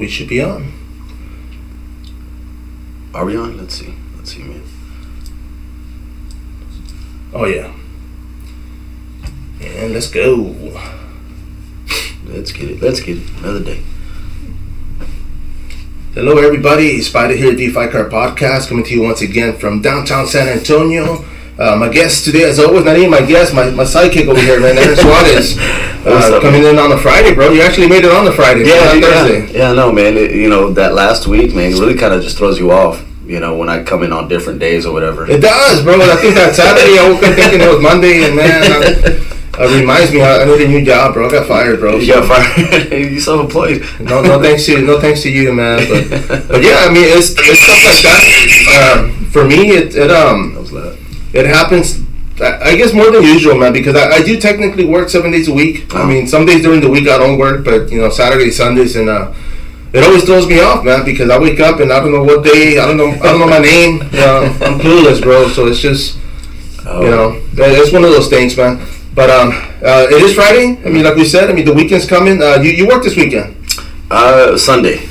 we should be on. Are we on? Let's see, man. Oh yeah. And let's go. Let's get it. Another day. Hello everybody, sPidA here, DeFi Car Podcast, coming to you once again from downtown San Antonio. My guest today, as always, not even my guest, my sidekick over here, man, Aaron Suarez. Coming in on a Friday, bro. You actually made it on the Friday, not Thursday. Yeah, no, man. That last week, man, it really kind of just throws you off. When I come in on different days or whatever. It does, bro. I think that Saturday I woke up thinking it was Monday, and man, it reminds me I need a new job, bro. I got fired, bro. You got fired? You self-employed. No thanks to you, man. But yeah, I mean, it's stuff like that. For me, it happens. I guess more than usual, man, because I do technically work 7 days a week. I mean, some days during the week I don't work, but Saturdays, Sundays, and it always throws me off, man, because I wake up and I don't know what day, I don't know my name. I'm clueless, bro. So it's just, it's one of those things, man. But it is Friday. I mean, like we said, the weekend's coming. You work this weekend? Sunday,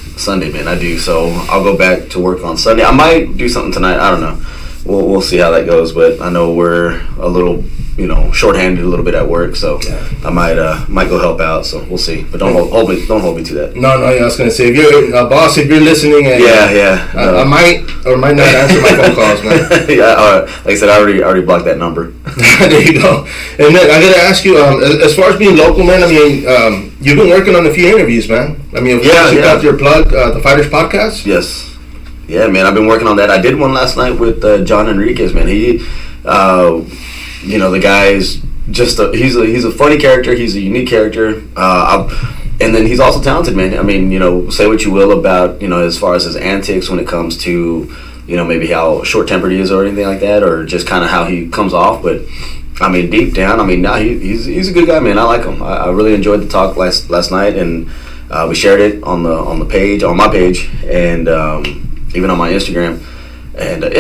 man, I do. So I'll go back to work on Sunday. I might do something tonight. I don't know. We'll see how that goes. But I know we're a little, shorthanded a little bit at work, so I might go help out. So we'll see. But don't hold me to that. No. I was gonna say, if you're boss, if you're listening, and I might or might not answer my phone calls, man. Like I said, I already blocked that number. There you go. And then I gotta ask you, as far as being local, man. You've been working on a few interviews, man. You got your plug, the Fighters Podcast. Yes. Yeah, man. I've been working on that. I did one last night with John Enriquez, man. He, the guy is just he's a funny character. He's a unique character. And then he's also talented, man. Say what you will about, as far as his antics when it comes to, maybe how short-tempered he is or anything like that, or just kind of how he comes off. But, deep down, he's a good guy, man. I like him. I really enjoyed the talk last night, and we shared it on my page, and even on my Instagram. And, dude,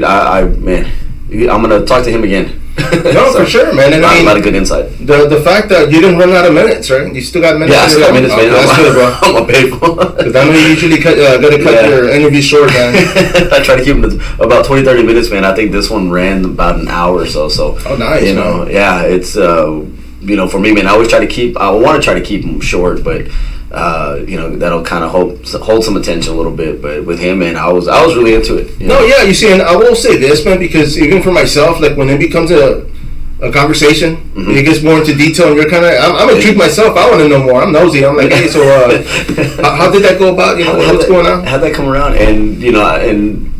I'm going to talk to him again. No, for sure, man. And a lot of good insight. The fact that you didn't run out of minutes, right? You still got minutes. Yeah, I still got minutes, man. That's good, bro. I'm painful. Because I know you usually got to cut your interview short, man. I try to keep them to about 20-30 minutes, man. I think this one ran about an hour or so. Oh, nice. Yeah, it's for me, man. I want to try to keep them short, but that'll kind of hold some attention a little bit. But with him, man, I was really into it. No, yeah, you see, and I will say this, man, because even for myself, like when it becomes a conversation, it gets more into detail, and you're kind of, I'm intrigued myself. I want to know more. I'm nosy. I'm like, hey, so how did that go about? What's going on? How'd that come around? And and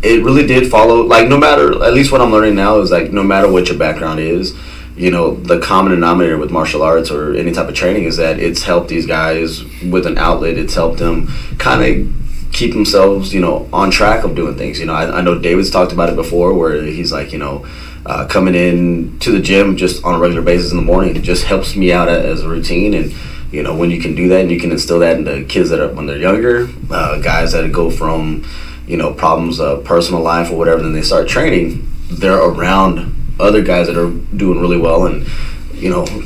it really did follow. Like, no matter, at least what I'm learning now is, like, no matter what your background is, the common denominator with martial arts or any type of training is that it's helped these guys with an outlet. It's helped them kind of keep themselves, on track of doing things. I know David's talked about it before, where he's like, coming in to the gym just on a regular basis in the morning, it just helps me out as a routine. And when you can do that and you can instill that into kids when they're younger, guys that go from problems of personal life or whatever, then they start training, they're around other guys that are doing really well, and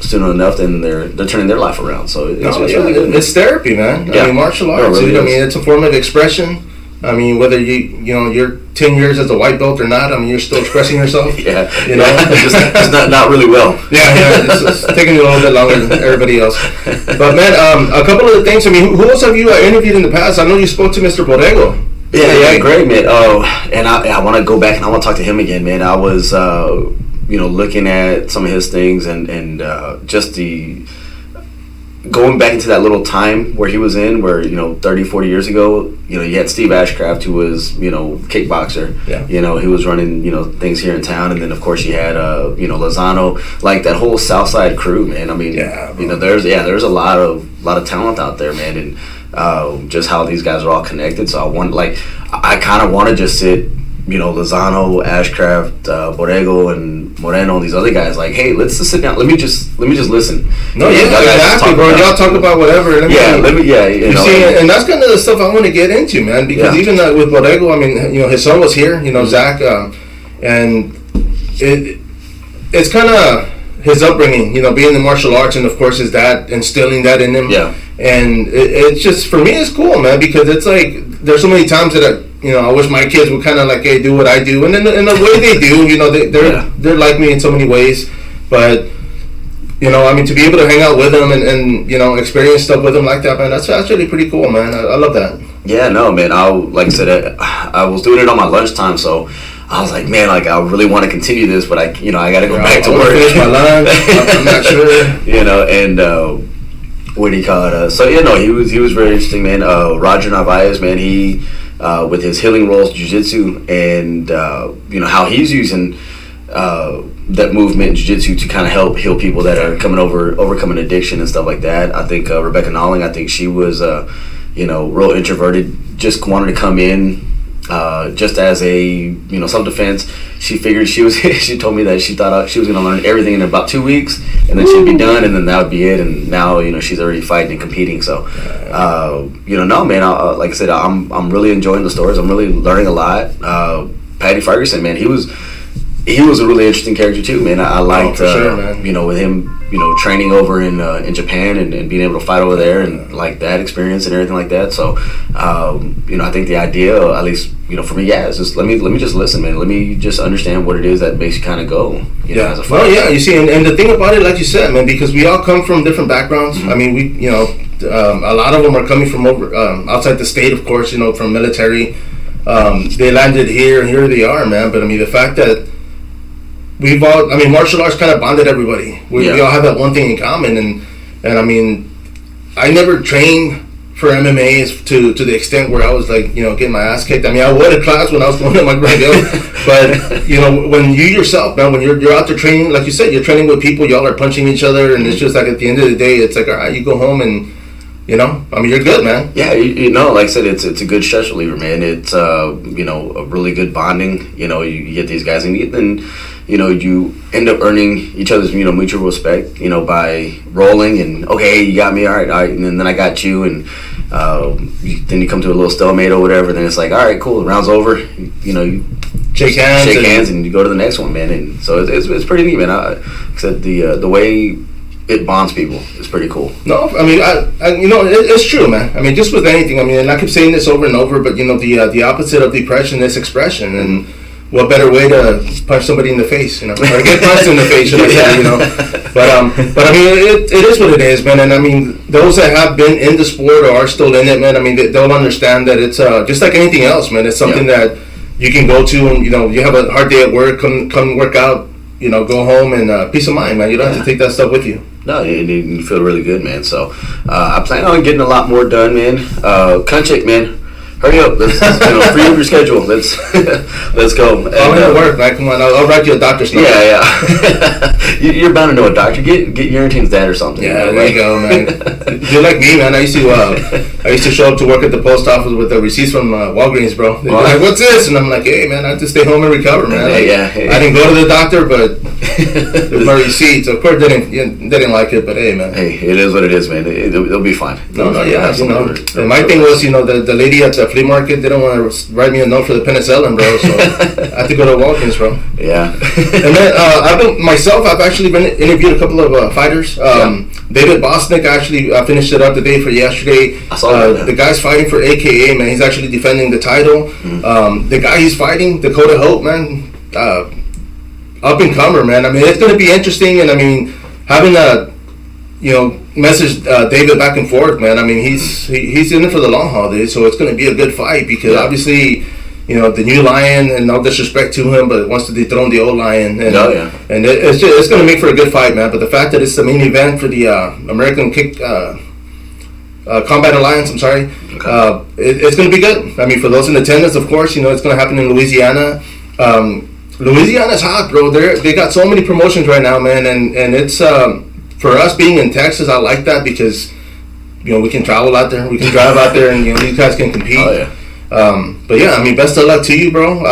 soon enough, then they're turning their life around. So it's really good. It's therapy, man. Yeah. Martial arts. It really it's a form of expression. Whether you're 10 years as a white belt or not, you're still expressing yourself. Yeah, just not really well. Yeah, it's taking a little bit longer than everybody else. But man, a couple of the things. Who else have you interviewed in the past? I know you spoke to Mr. Borrego. Yeah, great, man. And I want to go back and I want to talk to him again, man. I was, looking at some of his things and just going back into that little time where he was in, where 30, 40 years ago, you had Steve Ashcraft, who was kickboxer. Yeah. He was running things here in town, and then of course you had Lozano, like that whole Southside crew, man. There's a lot of talent out there, man, and just how these guys are all connected. So I kind of want to just sit, Lozano, Ashcraft, Borrego, and Moreno, and these other guys. Like, hey, let's just sit down. Let me just listen. No, yeah, exactly, bro. Y'all talk about whatever. You see, and that's kind of the stuff I want to get into, man. Because even with Borrego, his son was here, Zach, and it's kind of his upbringing, being in the martial arts, and of course his dad instilling that in him. Yeah. And it's just, for me, it's cool, man, because it's like, there's so many times that I wish my kids would kind of like, hey, do what I do, and in the way they do, they're like me in so many ways, but. To be able to hang out with them and experience stuff with them like that, man, that's really pretty cool, man. I love that. Yeah, no, man. Like I said, I was doing it on my lunchtime, so I was like, man, like I really want to continue this, but I got to go back to work. Finish my lunch. I'm not sure. And what do you call it? So he was very interesting, man. Roger Narvaez, man, he with his healing rolls, jiu-jitsu, and how he's using. That movement, jiu-jitsu, to kind of help heal people that are overcoming addiction and stuff like that. I think Rebecca Nalling, I think she was, real introverted, just wanted to come in just as a, self-defense. She figured she told me that she thought she was going to learn everything in about 2 weeks, and then she'd be done, and then that would be it. And now, she's already fighting and competing. So, no, man, like I said, I'm really enjoying the stories. I'm really learning a lot. Paddy Ferguson, man, he was a really interesting character too, man. I liked, sure, man. With him, training over in Japan and being able to fight over there, and like that experience and everything like that. So, I think the idea, at least, for me, is just let me just listen, man. Let me just understand what it is that makes you kind of go, as a fighter. Well, yeah, you see, and the thing about it, like you said, man, because we all come from different backgrounds. Mm-hmm. I mean, a lot of them are coming from outside the state, of course, from military. They landed here, and here they are, man. But I mean, the fact that martial arts kind of bonded everybody. We all have that one thing in common, and I mean, I never trained for MMA to the extent where I was like, getting my ass kicked. I mean, I would at class when I was going to my grade, but when you yourself, man, when you're out there training, like you said, you're training with people, y'all are punching each other, and it's just like at the end of the day, it's like, all right, you go home and. You're good, man. Yeah, like I said, it's a good stress reliever, man. It's a really good bonding. You get these guys, and then you end up earning each other's mutual respect. By rolling and okay, you got me, all right, and then I got you, and then you come to a little stalemate or whatever. Then it's like, all right, cool, the round's over. You shake hands, and you go to the next one, man. And so it's pretty neat, man. Like I said, the way it bonds people. It's pretty cool. No, I mean, it's true, man. I mean, just with anything. I mean, and I keep saying this over and over, but the opposite of depression is expression, and what better way to punch somebody in the face, or get punched in the face, should I say, But I mean, it is what it is, man. And I mean, those that have been in the sport or are still in it, man. I mean, they'll understand that it's just like anything else, man. It's something that you can go to, and you have a hard day at work, come work out. Go home and peace of mind, man. You don't have to take that stuff with you. No, you feel really good, man. So I plan on getting a lot more done, man. Kunchik, man. Hurry up. Let's free up your schedule. Let's go. I'm gonna work, man. Come on, I'll write you a doctor's note. Yeah. You're bound to know a doctor. Get Urintain's dad or something. Yeah, there you go, man. You're like me, man. I used to show up to work at the post office with the receipts from Walgreens, bro. They'd be like, "What's this?" And I'm like, "Hey, man, I have to stay home and recover, man." I didn't go to the doctor, but there's my receipts. Of course, they didn't like it, but hey, man. Hey, it is what it is, man. It'll be fine. And my thing was, the lady at the flea market didn't want to write me a note for the penicillin, bro, so I had to go to Walgreens, bro. Yeah. And then I've actually been interviewed a couple of fighters. David Bosnick actually finished it up the day for yesterday. I saw that. The guy's fighting for AKA, man. He's actually defending the title. Mm-hmm. The guy he's fighting, Dakota Hope, man, up and comer, man. I mean, it's going to be interesting, and I mean, having a message David back and forth, man. I mean, he's in it for the long haul, dude. So it's going to be a good fight because obviously, the new Lion, and no disrespect to him, but wants to dethrone the old Lion. And, and it's going to make for a good fight, man. But the fact that it's the main event for the American Combat Alliance, I'm sorry, it's going to be good. I mean, for those in attendance, of course, it's going to happen in Louisiana. Louisiana's hot, bro. They got so many promotions right now, man, and it's for us being in Texas, I like that because we can travel out there, we can drive out there, and these guys can compete. Oh yeah. But yeah, I mean, best of luck to you, bro.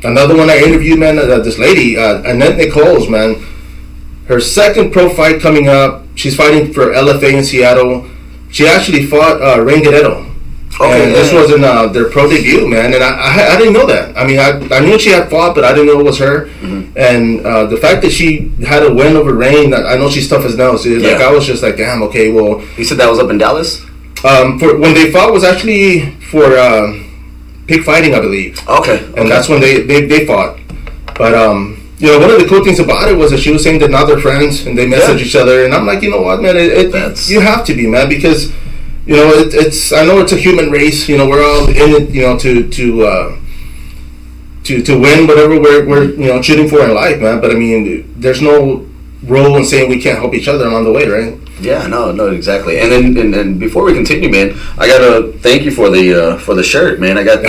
Another one I interviewed, man, this lady, Annette Nichols, man. Her second pro fight coming up. She's fighting for LFA in Seattle. She actually fought Rain Guerrero. Okay, and this wasn't their pro debut, man. And I didn't know that. I mean, I knew she had fought, but I didn't know it was her. Mm-hmm. And the fact that she had a win over Rain, I know she's tough as nails. Like, I was just like, damn, okay, well. You said that was up in Dallas? For when they fought was actually for pig fighting, I believe. Okay. And that's when they fought. But you know, one of the cool things about it was that she was saying that now they're friends and they message each other. And I'm like, you know what, man, you have to be, man, because. You know, it's. I know it's a human race. You know, we're all in it. You know, to win whatever we're shooting for in life, man. But I mean, there's no rule in saying we can't help each other along the way, right? Yeah, no, exactly. And then before we continue, man, I gotta thank you for the shirt, man. I got the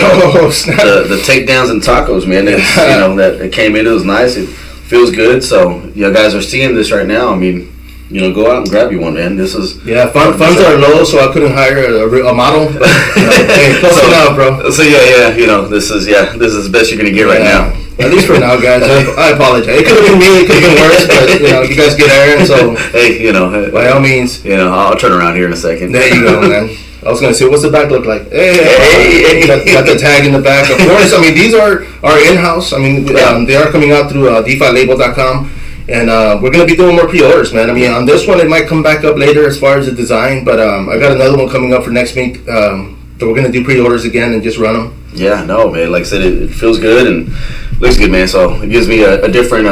takedowns and tacos, man. It's, you know, that it came in. It was nice. It feels good. So you guys are seeing this right now. I mean. You know, go out and grab you one, man. This is funds are low, so I couldn't hire a model. But, hey, close enough, bro. So you know, this is the best you're gonna get right now. At least for now, guys. I apologize. It could have been me. It could have been worse, but you know, you guys get Aaron, so hey, you know, by all means, you know, I'll turn around here in a second. There you go, man. I was gonna say, what's the back look like? Hey. Got the tag in the back. Of course, I mean these are in-house. I mean, they are coming out through DeFiLabel.com. And we're going to be doing more pre-orders, man. I mean, on this one, it might come back up later as far as the design. But I got another one coming up for next week. That we're going to do pre-orders again and just run them. Yeah, no, man. Like I said, it feels good and looks good, man. So it gives me a different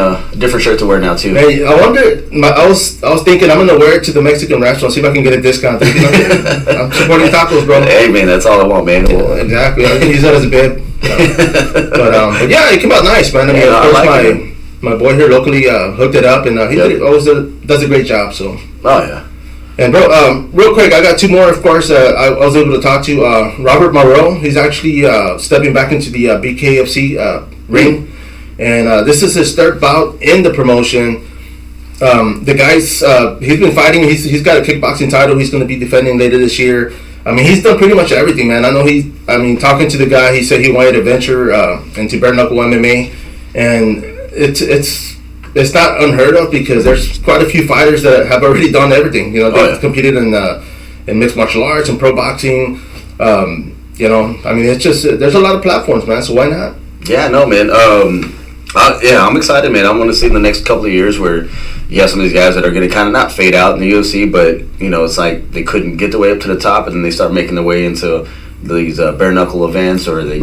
shirt to wear now, too. Hey, I wonder, I was thinking I'm going to wear it to the Mexican restaurant, see if I can get a discount. I'm supporting tacos, bro. Hey, man, that's all I want, man. Yeah, exactly. I can use that as a bib. But yeah, it came out nice, man. I mean, of course, my boy here locally hooked it up, and he always does a great job. So. Oh yeah. And bro, real quick, I got two more. Of course, I was able to talk to Robert Moreau. He's actually stepping back into the BKFC ring, and this is his third bout in the promotion. The guy's he's been fighting. He's got a kickboxing title. He's going to be defending later this year. I mean, he's done pretty much everything, man. I know talking to the guy, he said he wanted to venture into bare knuckle MMA, and it's not unheard of because there's quite a few fighters that have already done everything. You know, they've competed in mixed martial arts and pro boxing. You know, I mean, it's just there's a lot of platforms, man. So why not? Yeah, no, man. I'm excited, man. I want to see in the next couple of years where you have some of these guys that are going to kind of not fade out in the UFC, but you know, it's like they couldn't get their way up to the top, and then they start making their way into these bare knuckle events or the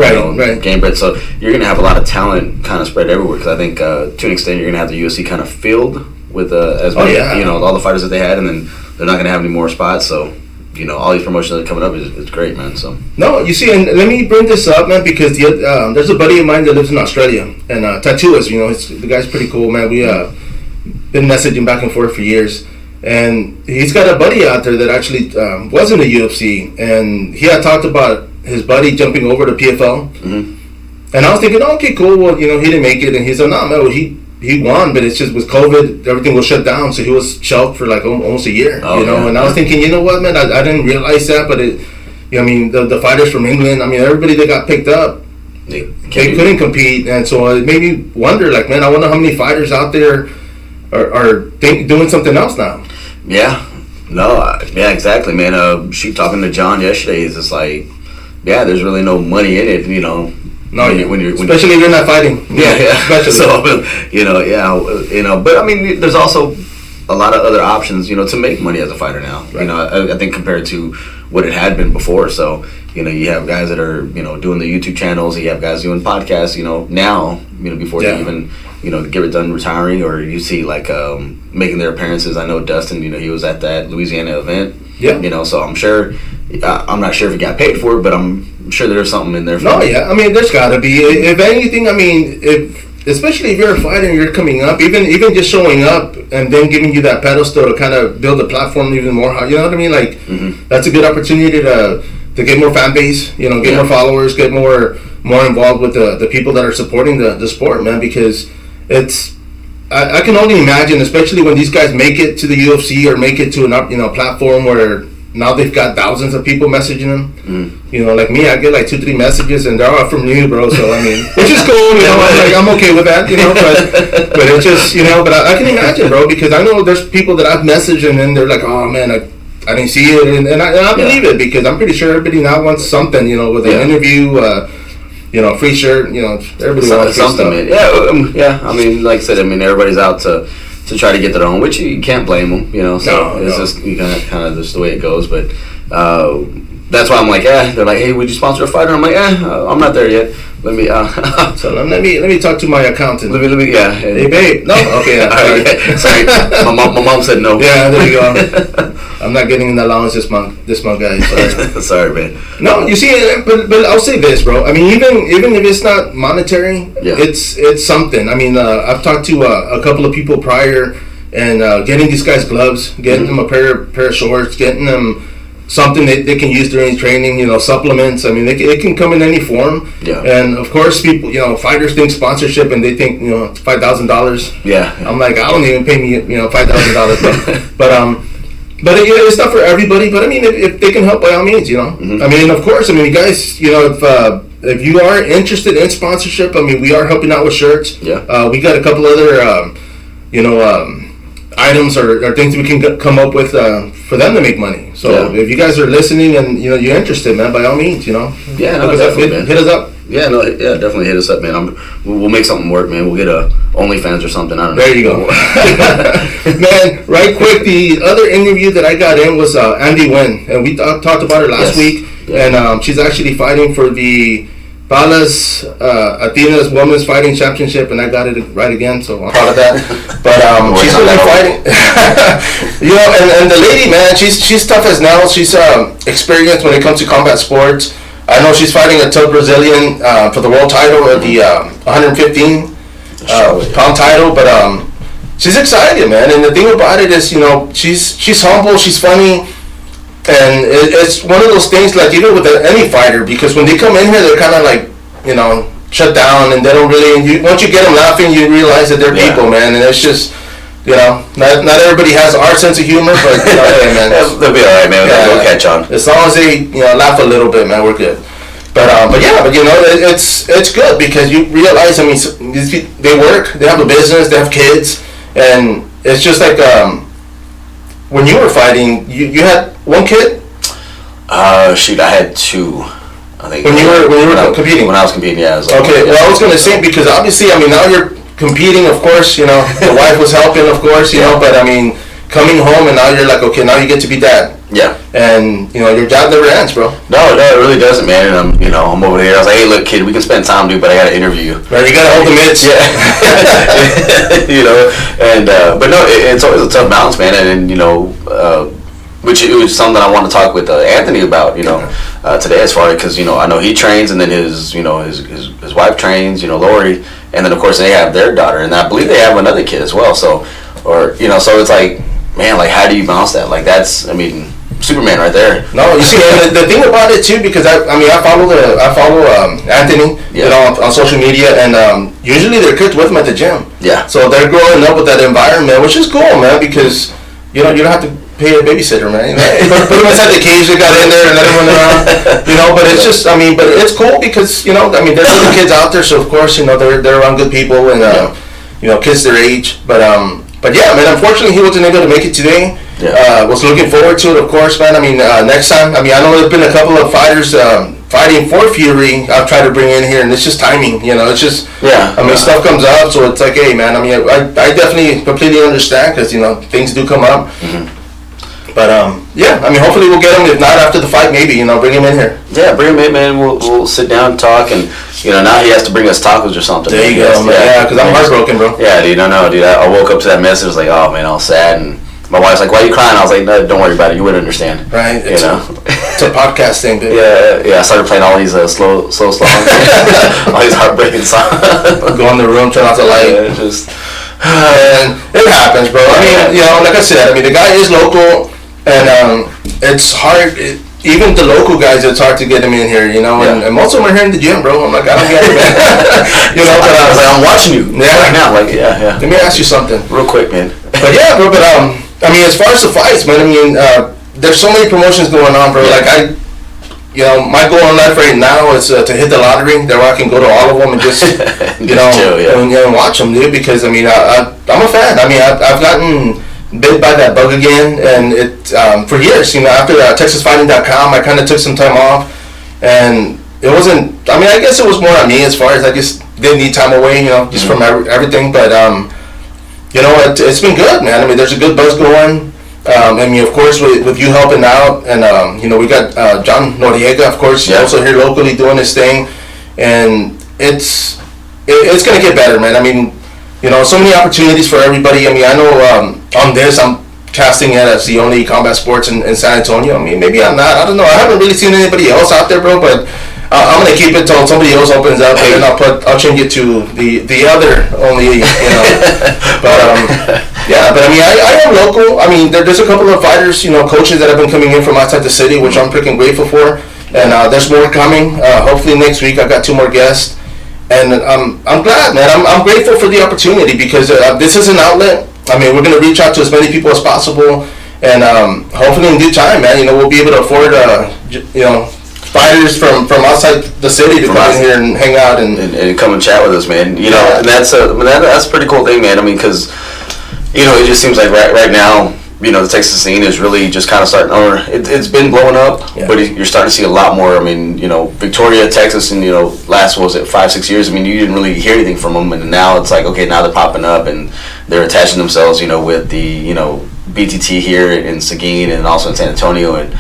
game bred. So you're going to have a lot of talent kind of spread everywhere because I think to an extent you're going to have the UFC kind of filled with as many, you know, all the fighters that they had, and then they're not going to have any more spots. So you know, all these promotions that are coming up is great, man. So no, you see, and let me bring this up, man, because there's a buddy of mine that lives in Australia and tattooist. You know, the guy's pretty cool, man. We been messaging back and forth for years. And he's got a buddy out there that actually was in the UFC, and he had talked about his buddy jumping over to PFL. Mm-hmm. And I was thinking, okay, cool. Well, you know, he didn't make it, and he said, no, man, he won, but it's just with COVID, everything was shut down, so he was shelved for like almost a year. You know, and I was thinking, you know what, man, I didn't realize that, but it, you know, I mean, the fighters from England, I mean, everybody that got picked up, they couldn't compete, and so it made me wonder, like, man, I wonder how many fighters out there are doing something else now. Yeah, no, yeah, exactly, man. Talking to John yesterday, is just like, yeah, there's really no money in it, you know. No, when especially if you're not fighting. Yeah. Especially. So, you know, but I mean, there's also a lot of other options, you know, to make money as a fighter now. Right. You know, I think compared to what it had been before. So, you know, you have guys that are, you know, doing the YouTube channels. You have guys doing podcasts. You know, now, you know, before they even, you know, get done retiring, or you see like making their appearances. I know Dustin, you know, he was at that Louisiana event. Yeah. You know, so I'm sure. I'm not sure if he got paid for it, but I'm sure there's something in there for him. Yeah. I mean, there's got to be. If anything, I mean, especially if you're a fighter and you're coming up, even just showing up and then giving you that pedestal to kind of build a platform even more. You know what I mean? Like, that's a good opportunity to get more fan base. You know, get more followers, get more involved with the people that are supporting the sport, man. Because it's. I can only imagine, especially when these guys make it to the UFC or make it to a platform where. Now they've got thousands of people messaging them. You know, like me, I get like 2-3 messages, and they're all from you, bro. So I mean, which is cool. You know, I'm okay with that. You know, but it's just, you know, but I can imagine, bro, because I know there's people that I've messaged, and then they're like, oh man, I didn't see it, and I believe it because I'm pretty sure everybody now wants something, with an interview, free shirt, everybody wants something. Yeah. I mean, like I said, everybody's out to try to get their own, which you can't blame them, So it's just kind of just the way it goes, but that's why I'm like, they're like, hey, would you sponsor a fighter? I'm like, I'm not there yet. Let me so let me talk to my accountant. Let me Hey babe, no, okay, sorry. My mom said no. Yeah, there you go. I'm not getting an allowance this month, guys. Sorry. Sorry, man. No, you see, but I'll say this, bro. I mean, even if it's not monetary, it's something. I mean, I've talked to a couple of people prior, and getting these guys gloves, getting them a pair of shorts, getting them something that they can use during training, supplements. I mean, it can come in any form. Yeah. And of course, people, fighters think sponsorship, and they think, it's $5,000. Yeah. I'm like, I don't even pay me, $5,000. But it's not for everybody. But I mean, if they can help, by all means, I mean, of course, guys, if you are interested in sponsorship, we are helping out with shirts. Yeah. We got a couple other, items or things we can come up with for them to make money. So if you guys are listening and you're interested, man, by all means, Yeah, no, definitely, man. Hit us up. Yeah, definitely hit us up, man. We'll make something work, man. We'll get a OnlyFans or something. I don't know. There you go. Man, right quick, the other interview that I got in was Andy Nguyen, and we talked about her last week, and she's actually fighting for the Palas Athena's Women's Fighting Championship, and I got it right again, so I'm proud of that. But she's been fighting, and the lady, man, she's tough as nails. She's experienced when it comes to combat sports. I know she's fighting a tough Brazilian for the world title at the 115 pound title, but she's excited, man. And the thing about it is, she's humble, she's funny. And it's one of those things, like, even with any fighter, because when they come in here, they're kind of like, shut down, and they don't really, once you get them laughing, you realize that they're people, man, and it's just, not everybody has our sense of humor, but, hey, man. They'll be alright, man. They'll catch on. As long as they, laugh a little bit, man, we're good. But it's good, because you realize, they work, they have a business, they have kids, and it's just like, when you were fighting, you had one kid? Shoot, I had two. I think when you were competing. When I was competing, yeah. Okay, well, I was gonna say, because obviously, now you're competing. Of course, the wife was helping, of course, but coming home and now you're like, okay, now you get to be dad. Yeah. And your job never ends, bro. No, it really doesn't, man. And I'm over there. I was like, hey, look, kid, we can spend time, dude, but I gotta interview you. Right, you gotta hold the mitts. Yeah. And but no, it's always a tough balance, man. And which it was something I want to talk with Anthony about, today, as far as, because I know he trains, and then his wife trains, Lori, and then of course they have their daughter, and I believe they have another kid as well. So, so it's like, man, like, how do you balance that? Like, that's, Superman right there. No, you see, and the thing about it too, because I follow Anthony, on social media, and usually their kids with him at the gym. Yeah. So they're growing up with that environment, which is cool, man, because you don't have to pay a babysitter, man. Put them inside the cage they got in there and let them run around. But it's just, but it's cool because there's other kids out there, so of course they're around good people and kids their age. But yeah, man. Unfortunately, he wasn't able to make it today. Yeah. Was looking forward to it, of course, man. Next time. I know there's been a couple of fighters fighting for Fury. I've tried to bring in here, and it's just timing. It's just stuff comes up, so it's like, hey, man. I definitely completely understand because things do come up. Mm-hmm. But hopefully we'll get him. If not after the fight, maybe bring him in here. Yeah, bring him in, man. We'll sit down and talk, and now he has to bring us tacos or something. There you go, man. Yeah, because I'm heartbroken, bro. Yeah, dude. I know, dude. I woke up to that message, like, oh man, all sad, and my wife's like, why are you crying? I was like, no, don't worry about it. You wouldn't understand. Right. It's a podcast thing, dude. Yeah. I started playing all these slow songs, all these heartbreaking songs. Go in the room, turn off the light. Yeah, just. And it happens, bro. Like I said, the guy is local. And it's hard, even the local guys, it's hard to get them in here, and most of them are here in the gym, bro. I'm like, I don't get it, man. But I was like, I'm watching you right now. Like, yeah. Let me ask you something. Real quick, man. But yeah, bro, as far as the fights, man, there's so many promotions going on, bro. Like, my goal in life right now is to hit the lottery, that I can go to all of them and just, chill, and watch them, dude, because, I'm a fan. I've gotten bit by that bug again, and it for years, after TexasFighting.com, I kind of took some time off, and it wasn't. I mean, I guess it was more on me as far as I just didn't need time away, just from everything. But it's been good, man. I mean, there's a good buzz going. I mean, of course, with you helping out, and we got John Noriega, of course, also here locally doing his thing, and it's gonna get better, man. I mean, so many opportunities for everybody. I mean, I know on this I'm casting it as the only combat sports in San Antonio. I mean, maybe I'm not. I don't know. I haven't really seen anybody else out there, bro. But I'm gonna keep it till somebody else opens up, and then I'll change it to the other only. But but I mean, I am local. I mean, there's a couple of fighters, coaches that have been coming in from outside the city, which I'm freaking grateful for. And there's more coming. Hopefully next week I got 2 more guests. And I'm glad, man. I'm grateful for the opportunity because this is an outlet. I mean, we're going to reach out to as many people as possible, and hopefully in due time, man, we'll be able to afford, fighters from outside the city to come in here and hang out and come and chat with us, man. And that's a pretty cool thing, man. I mean, because it just seems like right now, the Texas scene is really just kind of starting, or it's been blowing up, but you're starting to see a lot more. I mean, Victoria, Texas, and last 5-6 years. I mean, you didn't really hear anything from them, and now it's like, okay, now they're popping up and they're attaching themselves, with the BTT here in Seguin and also in San Antonio, and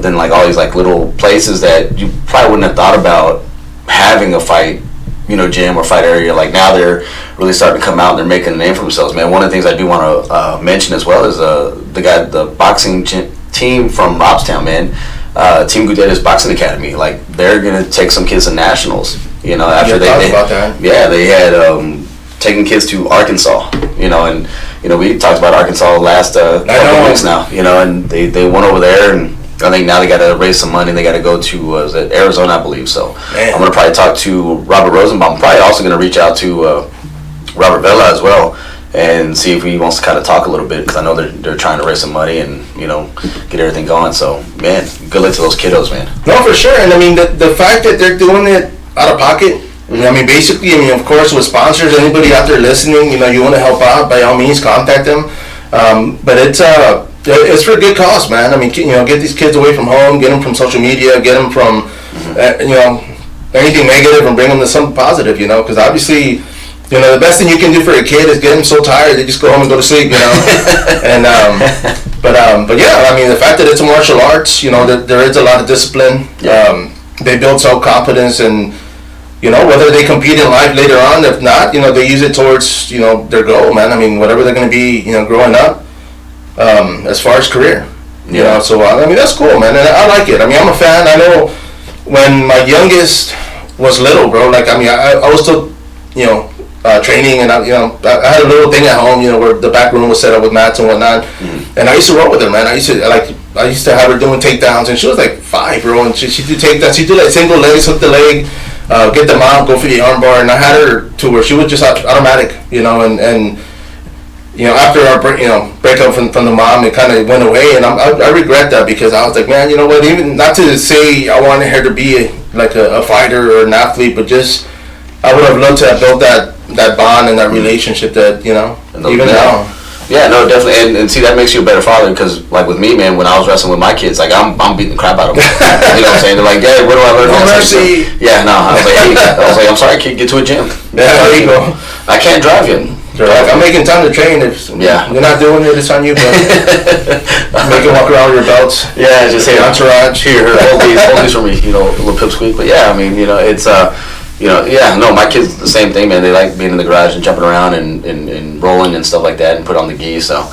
then like all these like little places that you probably wouldn't have thought about having a fight. Gym or fight area. Like now they're really starting to come out and they're making a name for themselves, man. One of the things I do want to mention as well is the boxing team from Robstown, man. Team Gutierrez Boxing Academy. Like they're gonna take some kids to nationals. After they about that. Yeah, they had taking kids to Arkansas. And we talked about Arkansas last couple of weeks now. And they went over there, and I think now they got to raise some money. They got to go to Arizona, I believe. So I'm going to probably talk to Robert Rosenbaum. I'm probably also going to reach out to Robert Vela as well and see if he wants to kind of talk a little bit, because I know they're trying to raise some money and get everything going. So man, good luck to those kiddos, man. No, for sure. And I mean the fact that they're doing it out of pocket. I mean, basically, of course, with sponsors, anybody out there listening, you want to help out, by all means, contact them. But it's for a good cause, man. I mean, get these kids away from home, get them from social media, get them from, anything negative, and bring them to something positive, because obviously, the best thing you can do for a kid is get them so tired they just go home and go to sleep, And, but yeah, I mean, the fact that it's a martial arts, there is a lot of discipline. They build self-confidence, and, whether they compete in life later on, if not, they use it towards, their goal, man. I mean, whatever they're going to be, growing up. As far as career, so I mean that's cool, man, and I like it. I mean, I'm a fan. I know when my youngest was little, bro. Like, I mean, I was still, training, and I had a little thing at home, where the back room was set up with mats and whatnot, and I used to roll with her, man. I used to have her doing takedowns, and she was like 5, bro, and she do takedowns. She do like single legs, hook the leg, get the mount, go for the armbar, and I had her to where she was just automatic, and. After our breakup from the mom, it kind of went away, and I regret that, because I was like, man, you know what? Even not to say I wanted her to be like a fighter or an athlete, but just I would have loved to have built that bond and that relationship that even now. Yeah, no, definitely, and see, that makes you a better father, because like with me, man, when I was wrestling with my kids, like I'm beating the crap out of them. You know what I'm saying? They're like, Dad, where do I learn? No mercy. Yeah, no, I was like, I'm sorry, kid, get to a gym. Yeah, there you go. I can't drive yet. Like, I'm making time to train. If you're not doing it, it's on you, but make it walk around with your belts. Yeah, just say entourage. Here, hold these for me. A little pipsqueak. But yeah, I mean, it's my kids the same thing, man. They like being in the garage and jumping around and rolling and stuff like that, and put on the gi. So,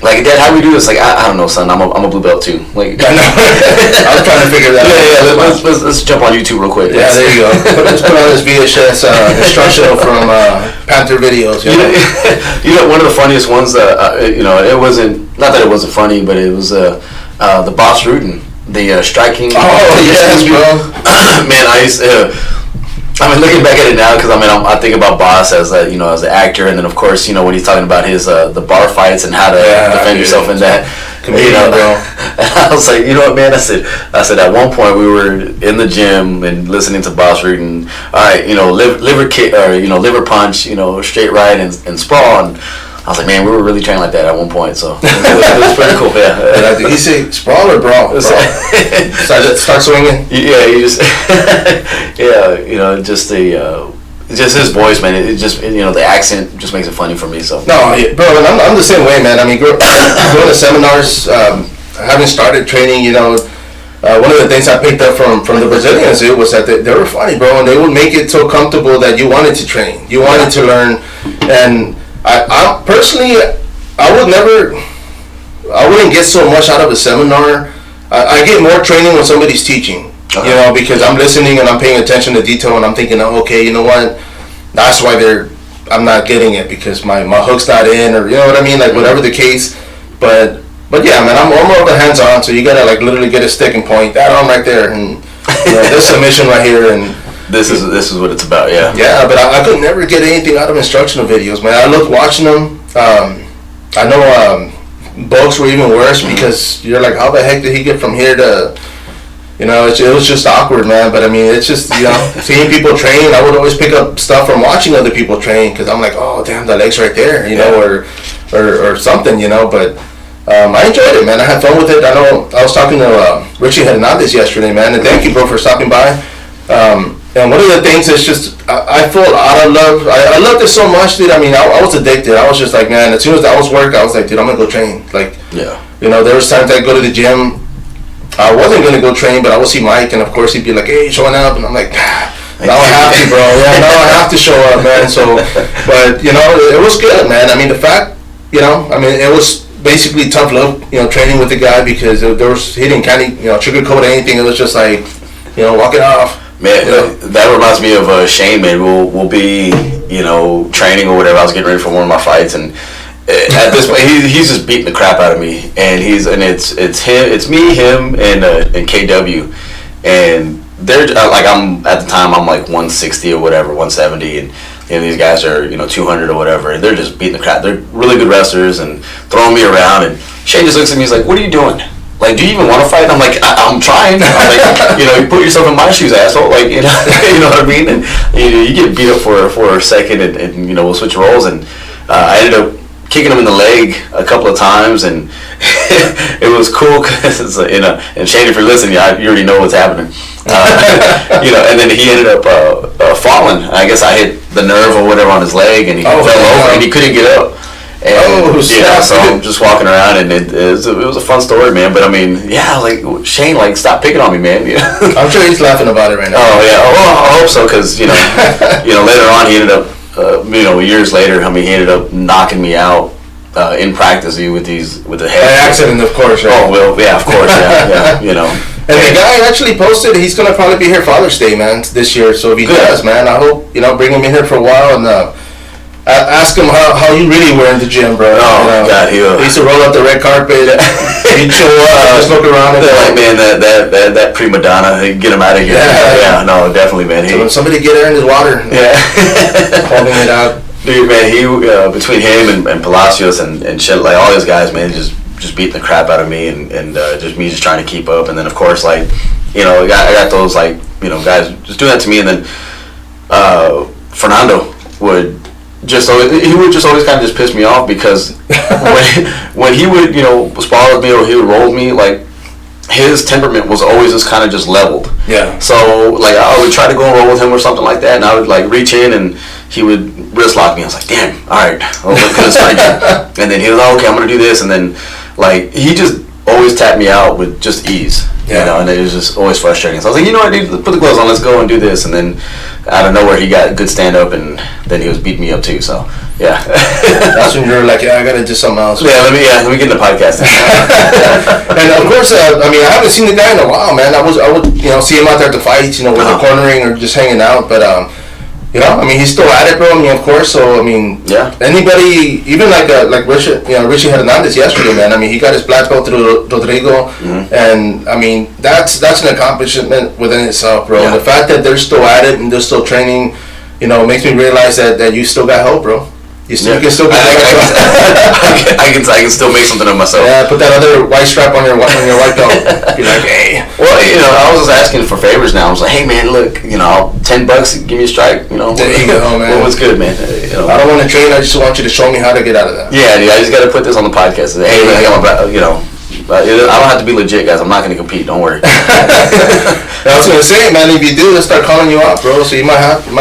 like, Dad, how do we do this? Like, I don't know, son. I'm a blue belt too. Like, I know. I was trying to figure that out. Yeah. Let's jump on YouTube real quick. Yeah, there you go. Let's put on this VHS instructional from Panther videos. One of the funniest ones that it wasn't, not that it wasn't funny, but it was the Boss Rutan, the striking. Oh yes, bro. Man, I mean, looking back at it now, because I think about Boss as as an actor, and then of course when he's talking about his the bar fights and how to defend yourself in that. Comedian, bro. And I was like, what, man? I said at one point we were in the gym and listening to Boss Rutan. All right, liver kick, or liver punch, straight right and sprawl. And I was like, man, we were really training like that at one point, so it was pretty cool. Yeah. Did he say sprawler, bro? Start swinging. Yeah, you just yeah, just the. Just his voice, man. It just the accent just makes it funny for me. So no, bro, and I'm the same way, man. I mean, going to seminars, having started training, one of the things I picked up from the Brazilians was that they were funny, bro, and they would make it so comfortable that you wanted to train, you wanted to learn, and I personally, I wouldn't get so much out of a seminar. I get more training when somebody's teaching. Because I'm listening and I'm paying attention to detail and I'm thinking, okay, you know what? That's why I'm not getting it because my hook's not in, or you know what I mean, like whatever the case. But yeah, man, I'm more of a hands-on, so you gotta like literally get a stick and point that arm right there, and this submission right here, and this is what it's about. Yeah. Yeah, but I could never get anything out of instructional videos, man. I loved watching them. I know books were even worse because you're like, how the heck did he get from here to? It was just awkward, man. But I mean, it's just seeing people train. I would always pick up stuff from watching other people train because I'm like, oh damn, the leg's right there, or something, But I enjoyed it, man. I had fun with it. I know I was talking to Richie Hernandez yesterday, man, and thank you, bro, for stopping by. And one of the things is just I feel out of love. I loved it so much, dude. I mean, I was addicted. I was just like, man, as soon as that was work, I was like, dude, I'm gonna go train. Like, there was times I'd go to the gym. I wasn't going to go train, but I would see Mike, and of course he'd be like, hey, showing up, and I'm like, now I have to, bro. Yeah, now I have to show up, man. So, but, it was good, man. I mean, the fact, it was basically tough love, training with the guy because he didn't kind of, sugarcoat anything. It was just like, walk it off. Man, that reminds me of Shane, man. We'll be, training or whatever. I was getting ready for one of my fights, and at this point, he's just beating the crap out of me, and it's me, him, and KW, and they're like I'm at the time I'm like 160 or whatever, 170, and these guys are 200 or whatever, and they're just beating the crap. They're really good wrestlers and throwing me around, and Shane just looks at me, he's like, "What are you doing? Like, do you even want to fight?" And I'm like, I'm trying. I'm like, you put yourself in my shoes, asshole. Like, you know what I mean? And you get beat up for a second, and we'll switch roles, and I ended up kicking him in the leg a couple of times, and it was cool because and Shane, if you're listening, you already know what's happening. And then he ended up falling. I guess I hit the nerve or whatever on his leg, and he fell over, and he couldn't get up. And, so I'm just walking around, and it was a fun story, man. But I mean, I was like, Shane, like, stop picking on me, man. I'm sure he's laughing about it right now. Oh yeah, well, I hope so, because later on he ended up. Years later, he ended up knocking me out in practice with the head. By accident, of course, right? Oh, well, yeah, of course, yeah. And the guy actually posted he's gonna probably be here Father's Day, man, this year. So if he does, man, I hope bring him in here for a while and ask him how you really were in the gym, bro. Oh God, he used to roll out the red carpet. He'd show up, just look around. They're like, man, that prima donna, get him out of here. Yeah, no, definitely, man. So when somebody get Aaron his water. Yeah, holding it out. Dude, man, he between him and Palacios and shit, like all these guys, man, just beating the crap out of me and just me just trying to keep up, and then of course like I got those like guys just doing that to me, and then Fernando would. He would just always kind of just piss me off because when he would spar with me or he would roll with me, like his temperament was always just kind of just leveled. Yeah. So like I would try to go and roll with him or something like that, and I would like reach in and he would wrist lock me. I was like, damn, all right, and then he was like, okay, I'm gonna do this, and then like he just always tapped me out with just ease. Yeah. And it was just always frustrating. So I was like, what, dude, put the gloves on, let's go and do this. And then out of nowhere, he got good stand up, and then he was beating me up too. So yeah. That's when you were like, I gotta do something else. Yeah, let me get in the podcast. And of course, I haven't seen the guy in a while, man. I would see him out there at the fights, with the cornering or just hanging out, but he's still at it, bro. Of course. So anybody, even like Richie Hernandez yesterday, man. He got his black belt through Rodrigo, and that's an accomplishment within itself, bro. Yeah. The fact that they're still at it and they're still training, makes me realize that you still got hope, bro. You can still get I can still make something of myself. Yeah, put that other white strap on your white belt. Be like, hey. Well, I was was asking for favors now. I was like, hey man, look, $10, give me a strike. There you go, man. What's good, man? I don't want to train. I just want you to show me how to get out of that. Yeah, dude, I just got to put this on the podcast. Hey, man, I got my, I don't have to be legit, guys. I'm not going to compete. Don't worry. I was going to say, man, if you do, they'll start calling you out, bro. So you might have to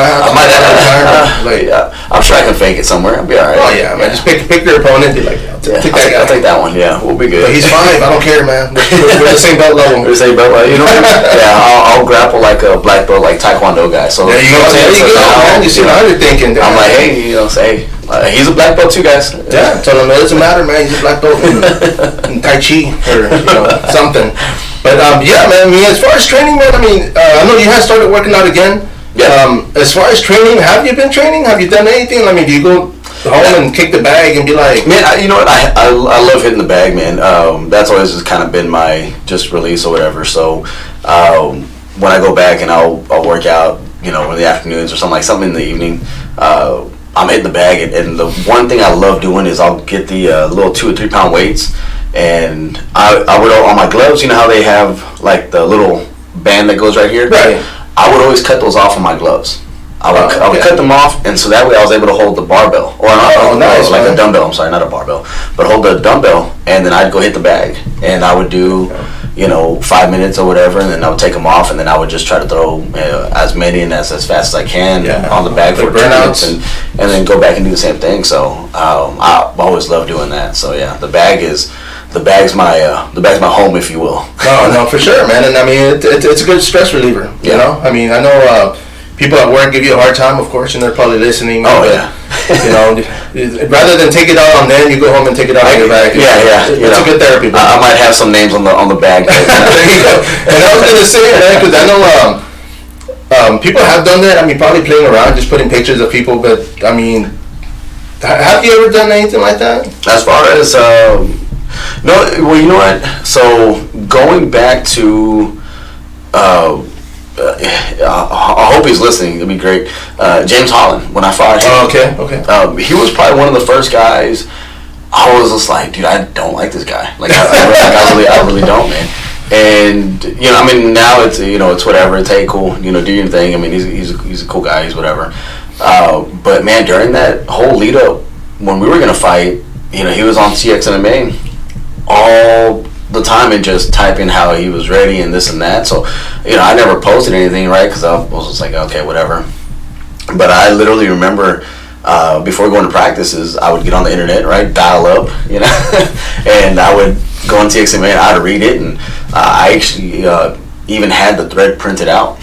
I'm sure I can fake it somewhere. I'll be all right. Oh, yeah, man. Just pick your opponent. Be like, I'll take that one. Yeah, we'll be good. But he's 5. I don't care, man. We're the same belt level. We're the same belt level. Yeah, I'll grapple like a black belt, like Taekwondo guy. So there you go, man. You see what you're thinking. I'm like, hey, say, he's a black belt too, guys. Yeah, tell him it doesn't matter, man. He's a black belt in Tai Chi or something. But yeah, man. I mean, as far as training, man. I mean, I know you have started working out again. Yeah. As far as training, have you been training? Have you done anything? I mean, do you go home and kick the bag and be like, man, you know what? I love hitting the bag, man. That's always just kind of been my just release or whatever. So when I go back and I'll work out, in the afternoons or something in the evening. I'm hitting the bag, and the one thing I love doing is I'll get the little 2 or 3 pound weights, and I would on my gloves. You know how they have like the little band that goes right here? Right. I would always cut those off on my gloves. I would cut them off, and so that way I was able to hold the barbell, or nice, like a dumbbell. I'm sorry, not a barbell, but hold the dumbbell, and then I'd go hit the bag, and I would do, 5 minutes or whatever, and then I would take them off, and then I would just try to throw as many and as fast as I can on the bag for 2 minutes, and then go back and do the same thing. So I always love doing that. So yeah, the bag's my home, if you will. No, for sure, man. And I mean, it's a good stress reliever. You know, I mean, I know people at work give you a hard time, of course, and they're probably listening. Oh yeah. Rather than take it out on them, you go home and take it out on your bag. Yeah. It's a good therapy. I might have some names on the bag. There you go. And I was gonna say, man, because I know people have done that. I mean, probably playing around, just putting pictures of people. But I mean, have you ever done anything like that? As far as no, well, you know what? So going back to, I hope he's listening. It'd be great. James Holland, when I fought him. Oh, okay. He was probably one of the first guys. I was just like, dude, I don't like this guy. Like, I really don't, man. And I mean, now it's whatever. It's hey, cool. Do your thing. I mean, he's a cool guy. He's whatever. But man, during that whole lead up, when we were gonna fight, he was on TXMA all the time and just typing how he was ready and this and that. So, I never posted anything, right? Because I was just like, okay, whatever. But I literally remember before going to practices, I would get on the internet, right, dial up, and I would go on TXMA and I'd read it, and I actually even had the thread printed out.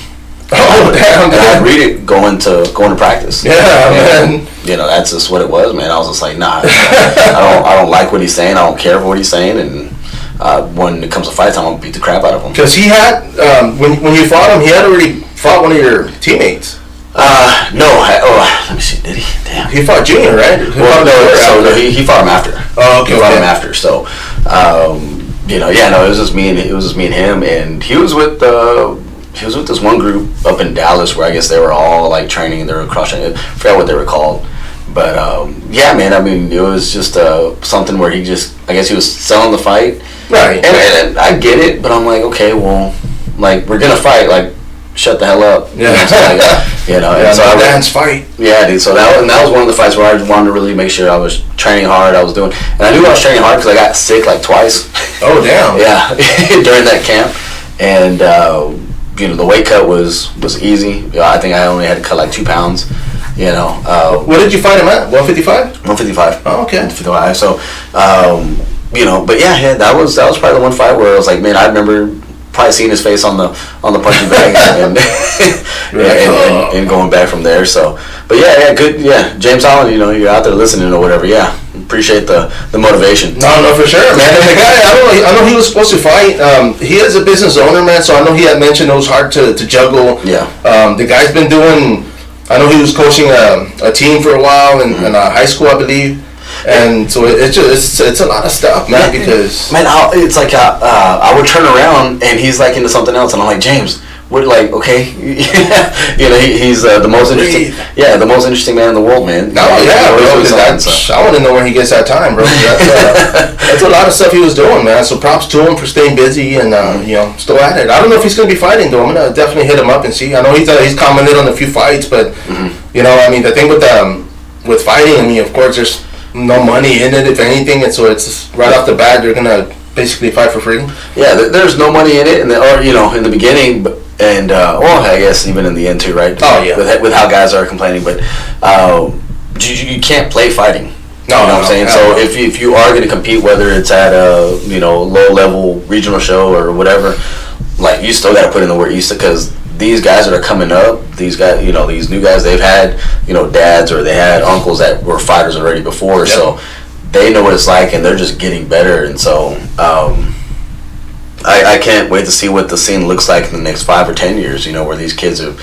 Oh damn! And I'd read it going to practice. Yeah, man. That's just what it was, man. I was just like, nah, I don't like what he's saying. I don't care for what he's saying, and when it comes to fight time, I'm gonna beat the crap out of him. Because he had when you fought him, he had already fought one of your teammates. No. Let me see. Did he? Damn. He fought Junior, right? He fought him after. Oh, okay. He fought him after. So, it was just me and him, and he was with this one group up in Dallas where I guess they were all like training. They were crushing it. I forgot what they were called. But yeah, man. I mean, it was just something where I guess he was selling the fight. Right. And I get it, but I'm like, okay, well, like we're gonna fight, like shut the hell up. Yeah. Dance fight. Yeah, dude. So that was one of the fights where I wanted to really make sure I was training hard. I was doing, and I knew I was training hard because I got sick like twice. Oh damn. Yeah, during that camp, and the weight cut was easy. I think I only had to cut like 2 pounds. What did you fight him at? 155. 155. Oh, okay. 155. So, but yeah, that was probably the one fight where I was like, man, I remember probably seeing his face on the punching bag and going back from there. So, but yeah, good. Yeah, James Holland, you're out there listening or whatever. Yeah, appreciate the motivation. No, for sure, man. And the guy, I know he was supposed to fight. He is a business owner, man. So I know he had mentioned it was hard to juggle. Yeah. The guy's been doing. I know he was coaching a team for a while in high school, I believe. And so it's a lot of stuff, man. Because it's like I would turn around and he's like into something else, and I'm like, James, What, like, okay, you know, he's the most interesting, the most interesting man in the world, man. No, bro, because I want to know where he gets that time, bro. That's a lot of stuff he was doing, man. So props to him for staying busy and you know, still at it. I don't know if he's going to be fighting though. I'm gonna definitely hit him up and see. I know he's commented on a few fights, but you know, I mean, the thing with fighting, I mean, of course, there's no money in it, if anything, and so it's right off the bat, you're gonna basically fight for free. Yeah, there's no money in it, or you know, in the beginning, and well, I guess even in the end too, right? Oh yeah. With how guys are complaining, but you can't play fighting. No, you know what I'm saying? So if you are going to compete, whether it's at a low level regional show or whatever, like you still got to put in the work, because these guys that are coming up, these guys, you know, these new guys, they've had, you know, dads or they had uncles that were fighters already before, so they know what it's like, and they're just getting better. And so I can't wait to see what the scene looks like in the next 5 or 10 years. You know, where these kids are,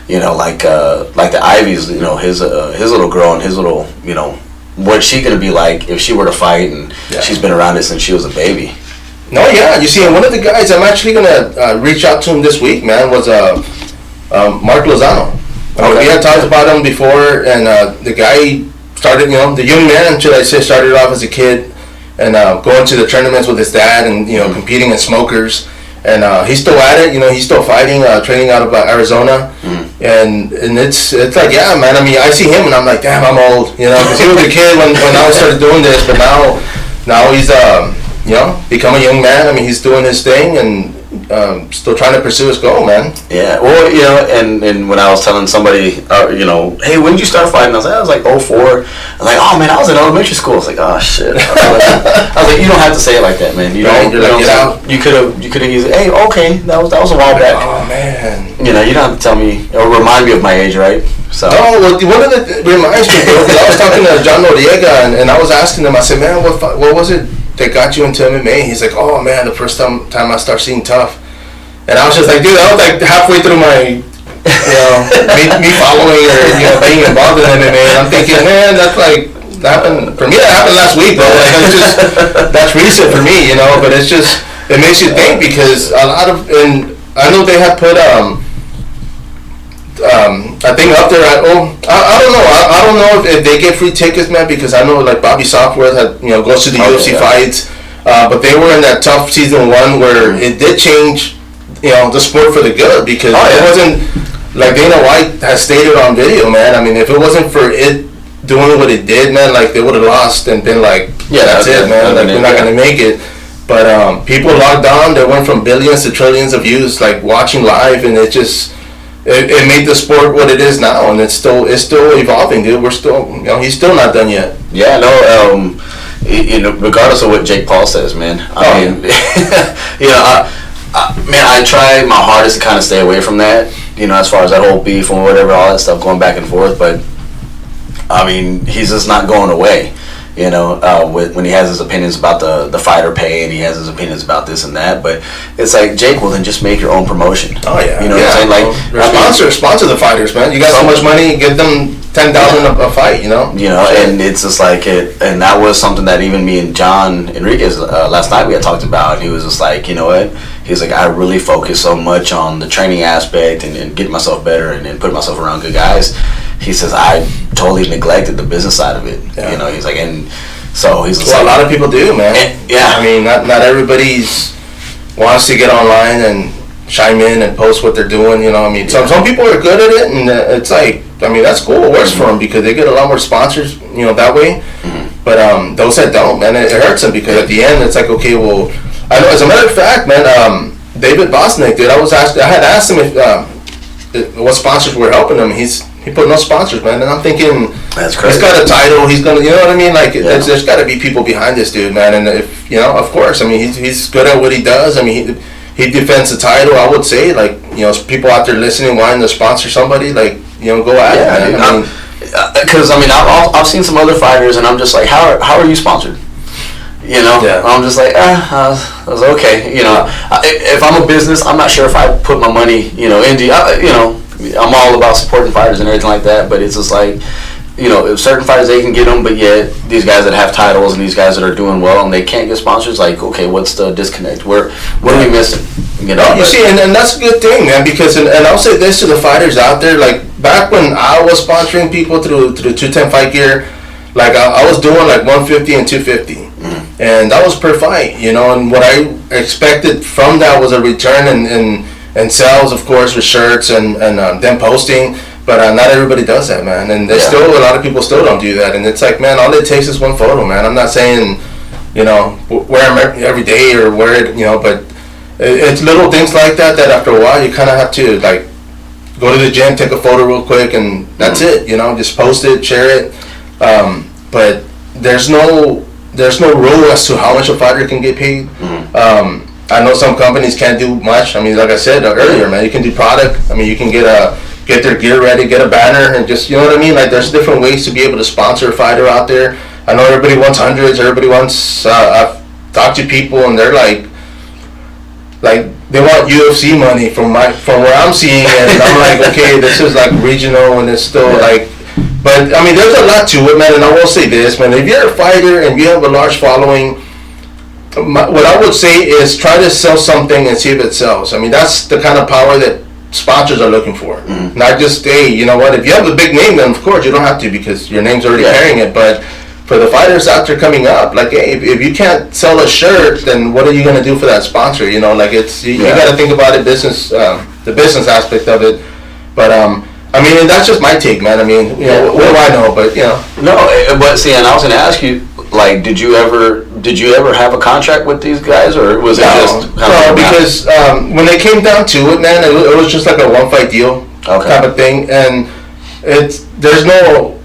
you know, like the Ivies, you know, his little girl and his little, you know, what's she gonna be like if she were to fight, and she's been around it since she was a baby. No, you see, and one of the guys I'm actually gonna reach out to him this week, man, was Mark Lozano. We had talked about him before, and the guy started, you know, the young man, should I say, started off as a kid, and going to the tournaments with his dad, and you know, competing in smokers, and he's still at it. You know, he's still fighting, training out of Arizona, and it's like, yeah, man. I mean, I see him, and I'm like, damn, I'm old, you know, because he was a kid when I started doing this, but now he's you know, become a young man. I mean, he's doing his thing and still trying to pursue his goal, man. Yeah, well, you know, and when I was telling somebody, you know, hey, when did you start fighting? I was like 04. I'm like, oh man, I was in elementary school. I was like, oh shit. I was like, you don't have to say it like that, man. You don't. You could have easily, hey, okay, that was a while back. Oh man. You know, you don't have to tell me or remind me of my age, right? So. No, well, one of the reminds me, bro, because I was talking to John Noriega, and I was asking him. I said, man, what was it that got you into MMA? He's like, oh man, the first time I started seeing Tough. And I was just like, dude, I was like halfway through my, you know, me following or, you know, being involved in MMA, and I'm thinking, man, that happened, for me, that happened last week, bro. Like, it's just, that's recent for me, you know, but it's just, it makes you think, because a lot of, and I know they have put, I think up there, I don't know. I don't know if they get free tickets, man, because I know like Bobby Software had, you know, goes to the UFC fights, but they were in that Tough season 1 where it did change, you know, the sport for the good, because it wasn't like Dana White has stated on video, man. I mean, if it wasn't for it doing what it did, man, like they would have lost and been like, that's it, man. Like we're not gonna make it. But people logged on. They went from billions to trillions of views, like watching live, and it just. It made the sport what it is now, and it's still evolving, dude. We're still, you know, he's still not done yet. Yeah, no, you know, regardless of what Jake Paul says, man. I mean, you know, man, I try my hardest to kind of stay away from that, you know, as far as that whole beef and whatever, all that stuff going back and forth. But I mean, he's just not going away. You know, when he has his opinions about the fighter pay, and he has his opinions about this and that, but it's like, Jake, well then just make your own promotion. Oh yeah, you know what I'm saying? Like, sponsor the fighters, man. You got so much money, give them $10,000 a fight. You know, and it's just like it, and that was something that even me and John Enriquez last night we had talked about. And he was just like, you know what? He's like, I really focus so much on the training aspect and getting myself better and putting myself around good guys. He says, I totally neglected the business side of it. Yeah. You know, he's like, and so he's like, a lot of people do, man. Yeah. I mean, not everybody's wants to get online and chime in and post what they're doing, you know. I mean, some people are good at it, and it's like, I mean, that's cool. It works for them because they get a lot more sponsors, you know, that way. But those that don't, man, it hurts them, because at the end, it's like, okay, well, I know, as a matter of fact, man, David Bosnick, dude, I had asked him if what sponsors were helping him. He put no sponsors, man, and I'm thinking, that's crazy. He's got a title. He's gonna, you know what I mean? Like, there's got to be people behind this dude, man. And if, you know, of course, I mean, he's good at what he does. I mean, he defends the title. I would say, like, you know, people out there listening, wanting to sponsor somebody, like, you know, go at it, man. I mean, because I've seen some other fighters, and I'm just like, how are you sponsored? You know, I'm just like, I was okay. You know, if I'm a business, I'm not sure if I put my money, you know, into, you know, I'm all about supporting fighters and everything like that, but it's just like, certain fighters they can get them, but yet these guys that have titles and these guys that are doing well and they can't get sponsors, like, okay, what's the disconnect? What are we missing? You see, and that's a good thing, man, because, and I'll say this to the fighters out there, like, back when I was sponsoring people through 210 Fight Gear, like, I was doing, like, 150 and 250, and that was per fight, and what I expected from that was a return and sales, of course, with shirts and them posting, but not everybody does that, man, and there's still, a lot of people still don't do that, and it's like, man, all it takes is one photo, man. I'm not saying, wear them every day or wear it, but it's little things like that after a while you kind of have to, like, go to the gym, take a photo real quick, and that's it, just post it, share it, but there's no rule as to how much a fighter can get paid. I know some companies can't do much. I mean, like I said earlier, man, you can do product. I mean, you can get their gear ready, get a banner, and just, like, there's different ways to be able to sponsor a fighter out there. I know everybody wants hundreds, everybody wants, I've talked to people and they're like they want UFC money from where I'm seeing it, and I'm like, okay, this is like regional and it's still like, but I mean, there's a lot to it, man, and I will say this, man, if you're a fighter and you have a large following, what I would say is try to sell something and see if it sells. I mean, that's the kind of power that sponsors are looking for. Not just, hey, you know what, if you have a big name, then of course you don't have to because your name's already carrying it, but for the fighters out there coming up, like, hey, if you can't sell a shirt, then what are you going to do for that sponsor? Like, it's, you got to think about it, the business aspect of it, but I mean, and that's just my take, man. I mean, what do I know? But no, but see, and I was going to ask you, like, did you ever have a contract with these guys, or was it just no? Because when they came down to it, man, it was just like a one fight deal type of thing, and there's no,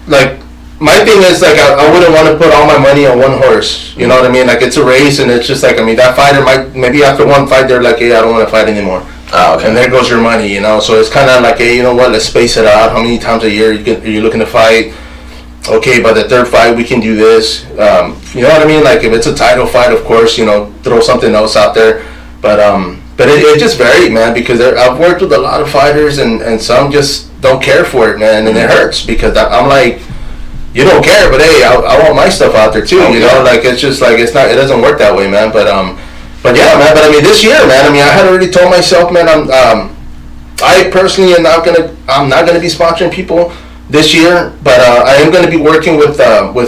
like, my thing is, like, I wouldn't want to put all my money on one horse. You know what I mean? Like, it's a race, and it's just like, I mean, that fighter might, maybe after one fight, they're like, hey, I don't want to fight anymore. Oh, okay. And there goes your money, So it's kind of like, hey, you know what? Let's space it out. How many times a year are you looking to fight? Okay, by the third fight, we can do this. You know what I mean? Like, if it's a title fight, of course, throw something else out there. But it just varied, man, because I've worked with a lot of fighters, and some just don't care for it, man, and it hurts because I'm like, you don't care, but hey, I want my stuff out there too, like, it's just like, it doesn't work that way, man, but yeah, man, but I mean, this year, man, I mean, I had already told myself, man, I personally I'm not gonna be sponsoring people this year, but I am gonna be working with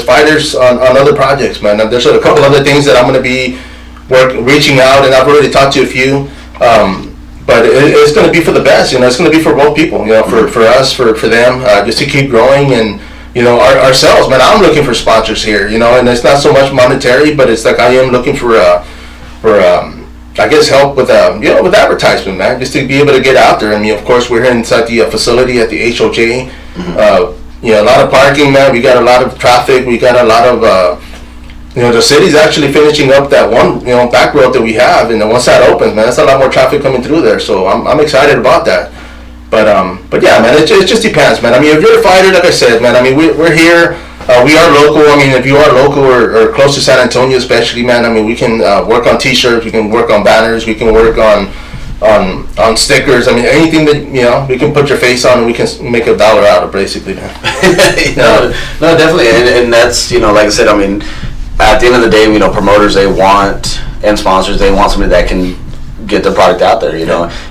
fighters on other projects, man. There's a couple other things that I'm gonna be reaching out, and I've already talked to a few, but it's gonna be for the best, it's gonna be for both people, for us, for them, just to keep growing, and ourselves, man. I'm looking for sponsors here, and it's not so much monetary, but it's like I am looking for I guess help with with advertisement, man, just to be able to get out there. I mean, of course, we're here inside the facility at the HOJ. A lot of parking, man. We got a lot of traffic. We got a lot of the city's actually finishing up that one back road that we have, and once that opens, man, that's a lot more traffic coming through there. So I'm excited about that. But yeah, man, it just depends, man. I mean, if you're a fighter, like I said, man, I mean, we're here. We are local. I mean, if you are local or close to San Antonio, especially, man, I mean, we can work on T-shirts, we can work on banners, we can work on stickers. I mean, anything that we can put your face on, and we can make $1 out of, basically, man. No, definitely, and that's like I said. I mean, at the end of the day, promoters, they want, and sponsors, they want somebody that can get their product out there,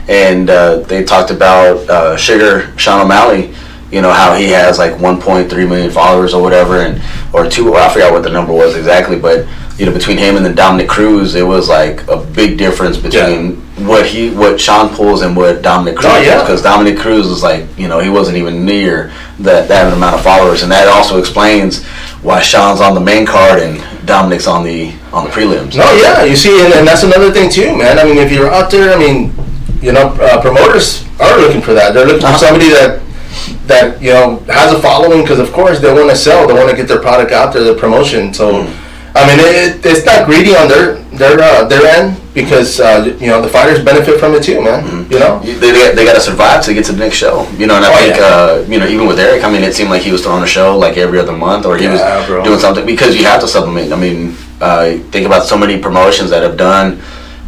and they talked about Sean O'Malley, how he has like 1.3 million followers or whatever, or two, I forgot what the number was exactly, but between him and then Dominic Cruz, it was like a big difference between what Sean pulls and what Dominic Cruz pulls, because Dominic Cruz was like, he wasn't even near that amount of followers, and that also explains why Sean's on the main card and Dominic's on the prelims. No, yeah, you see, and that's another thing too, man. I mean, if you're out there, I mean, promoters are looking for that. They're looking for somebody that has a following, because of course they want to sell, they want to get their product out there, their promotion. So I mean, it's not greedy on their end, because the fighters benefit from it too, man. They got to survive to get to the next show. And I think even with Eric, I mean, it seemed like he was throwing a show like every other month, or he was doing something, because you have to supplement. I mean, think about so many promotions that have done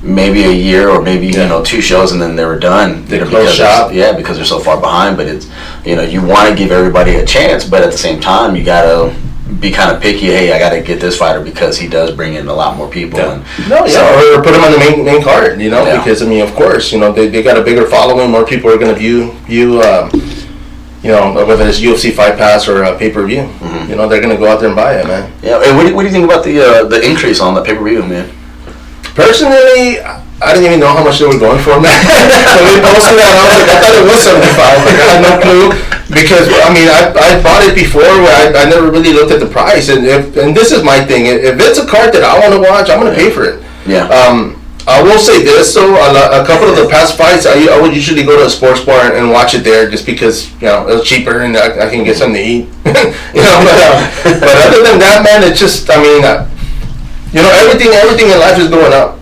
maybe a year or maybe 2 shows and then they were done. They close shop. Because they're so far behind. But it's you want to give everybody a chance, but at the same time you gotta be kind of picky. Hey, I gotta get this fighter because he does bring in a lot more people. Yeah. Or put him on the main card. Because of course they got a bigger following. More people are gonna view. Whether it's UFC Fight Pass or pay-per-view, they're gonna go out there and buy it, man. Yeah. And what do you think about the increase on the pay-per-view, man? Personally, I didn't even know how much they were going for, man. So they posted that, I was like, I thought it was 75. Like, I had no clue because I bought it before where I never really looked at the price, and this is my thing. If it's a card that I want to watch, I'm gonna pay for it. Yeah. I will say this though, a couple of the past fights, I would usually go to a sports bar and watch it there just because it was cheaper and I can get something to eat. But other than that, man, it's just everything in life is going up.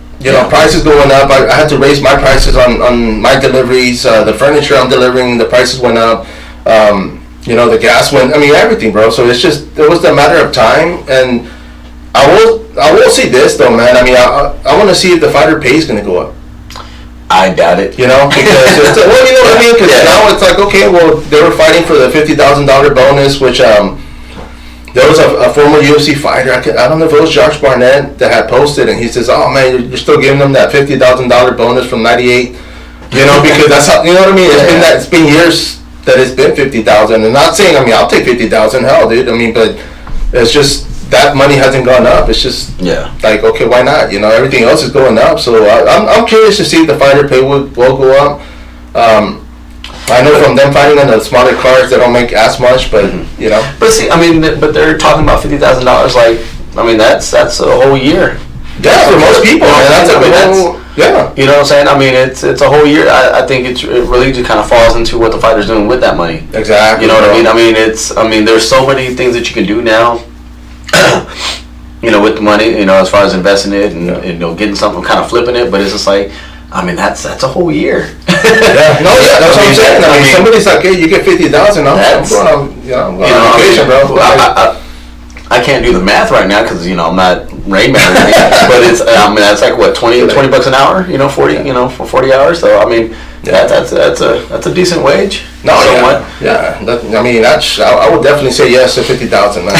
Prices going up. I had to raise my prices on my deliveries. The furniture I'm delivering, the prices went up. The gas went. Everything, bro. So it was a matter of time. And I will say this though, man. I want to see if the fighter pay is going to go up. I doubt it. Because it's, well, you know what I mean. Because now it's like, okay, well, they were fighting for the $50,000 bonus, which there was a former UFC fighter. I don't know if it was Josh Barnett that had posted, and he says, "Oh man, you're still giving them that $50,000 bonus from '98." Because that's how what I mean. It's been years that it's been 50,000, and not saying I'll take 50,000, hell, dude. But it's just that money hasn't gone up. It's just like, okay, why not? Everything else is going up. So I'm curious to see if the fighter pay will go up. I know from them fighting on the smaller cards, they don't make as much, but But see, but they're talking about $50,000. Like, that's a whole year. Yeah, for most people, man, you know what I'm saying? It's a whole year. I think it really just kind of falls into what the fighter's doing with that money. Exactly. You know what I mean? There's so many things that you can do now. With the money, as far as investing it and getting something, kind of flipping it. But it's just like, that's a whole year. That's what I'm saying. Somebody's like, hey, you get 50,000. I'm going on vacation, bro. I can't do the math right now because I'm not Rain Man, but it's that's like what $20 an hour, 40 for 40 hours. So that's a decent wage. I would definitely say yes to 50,000, man.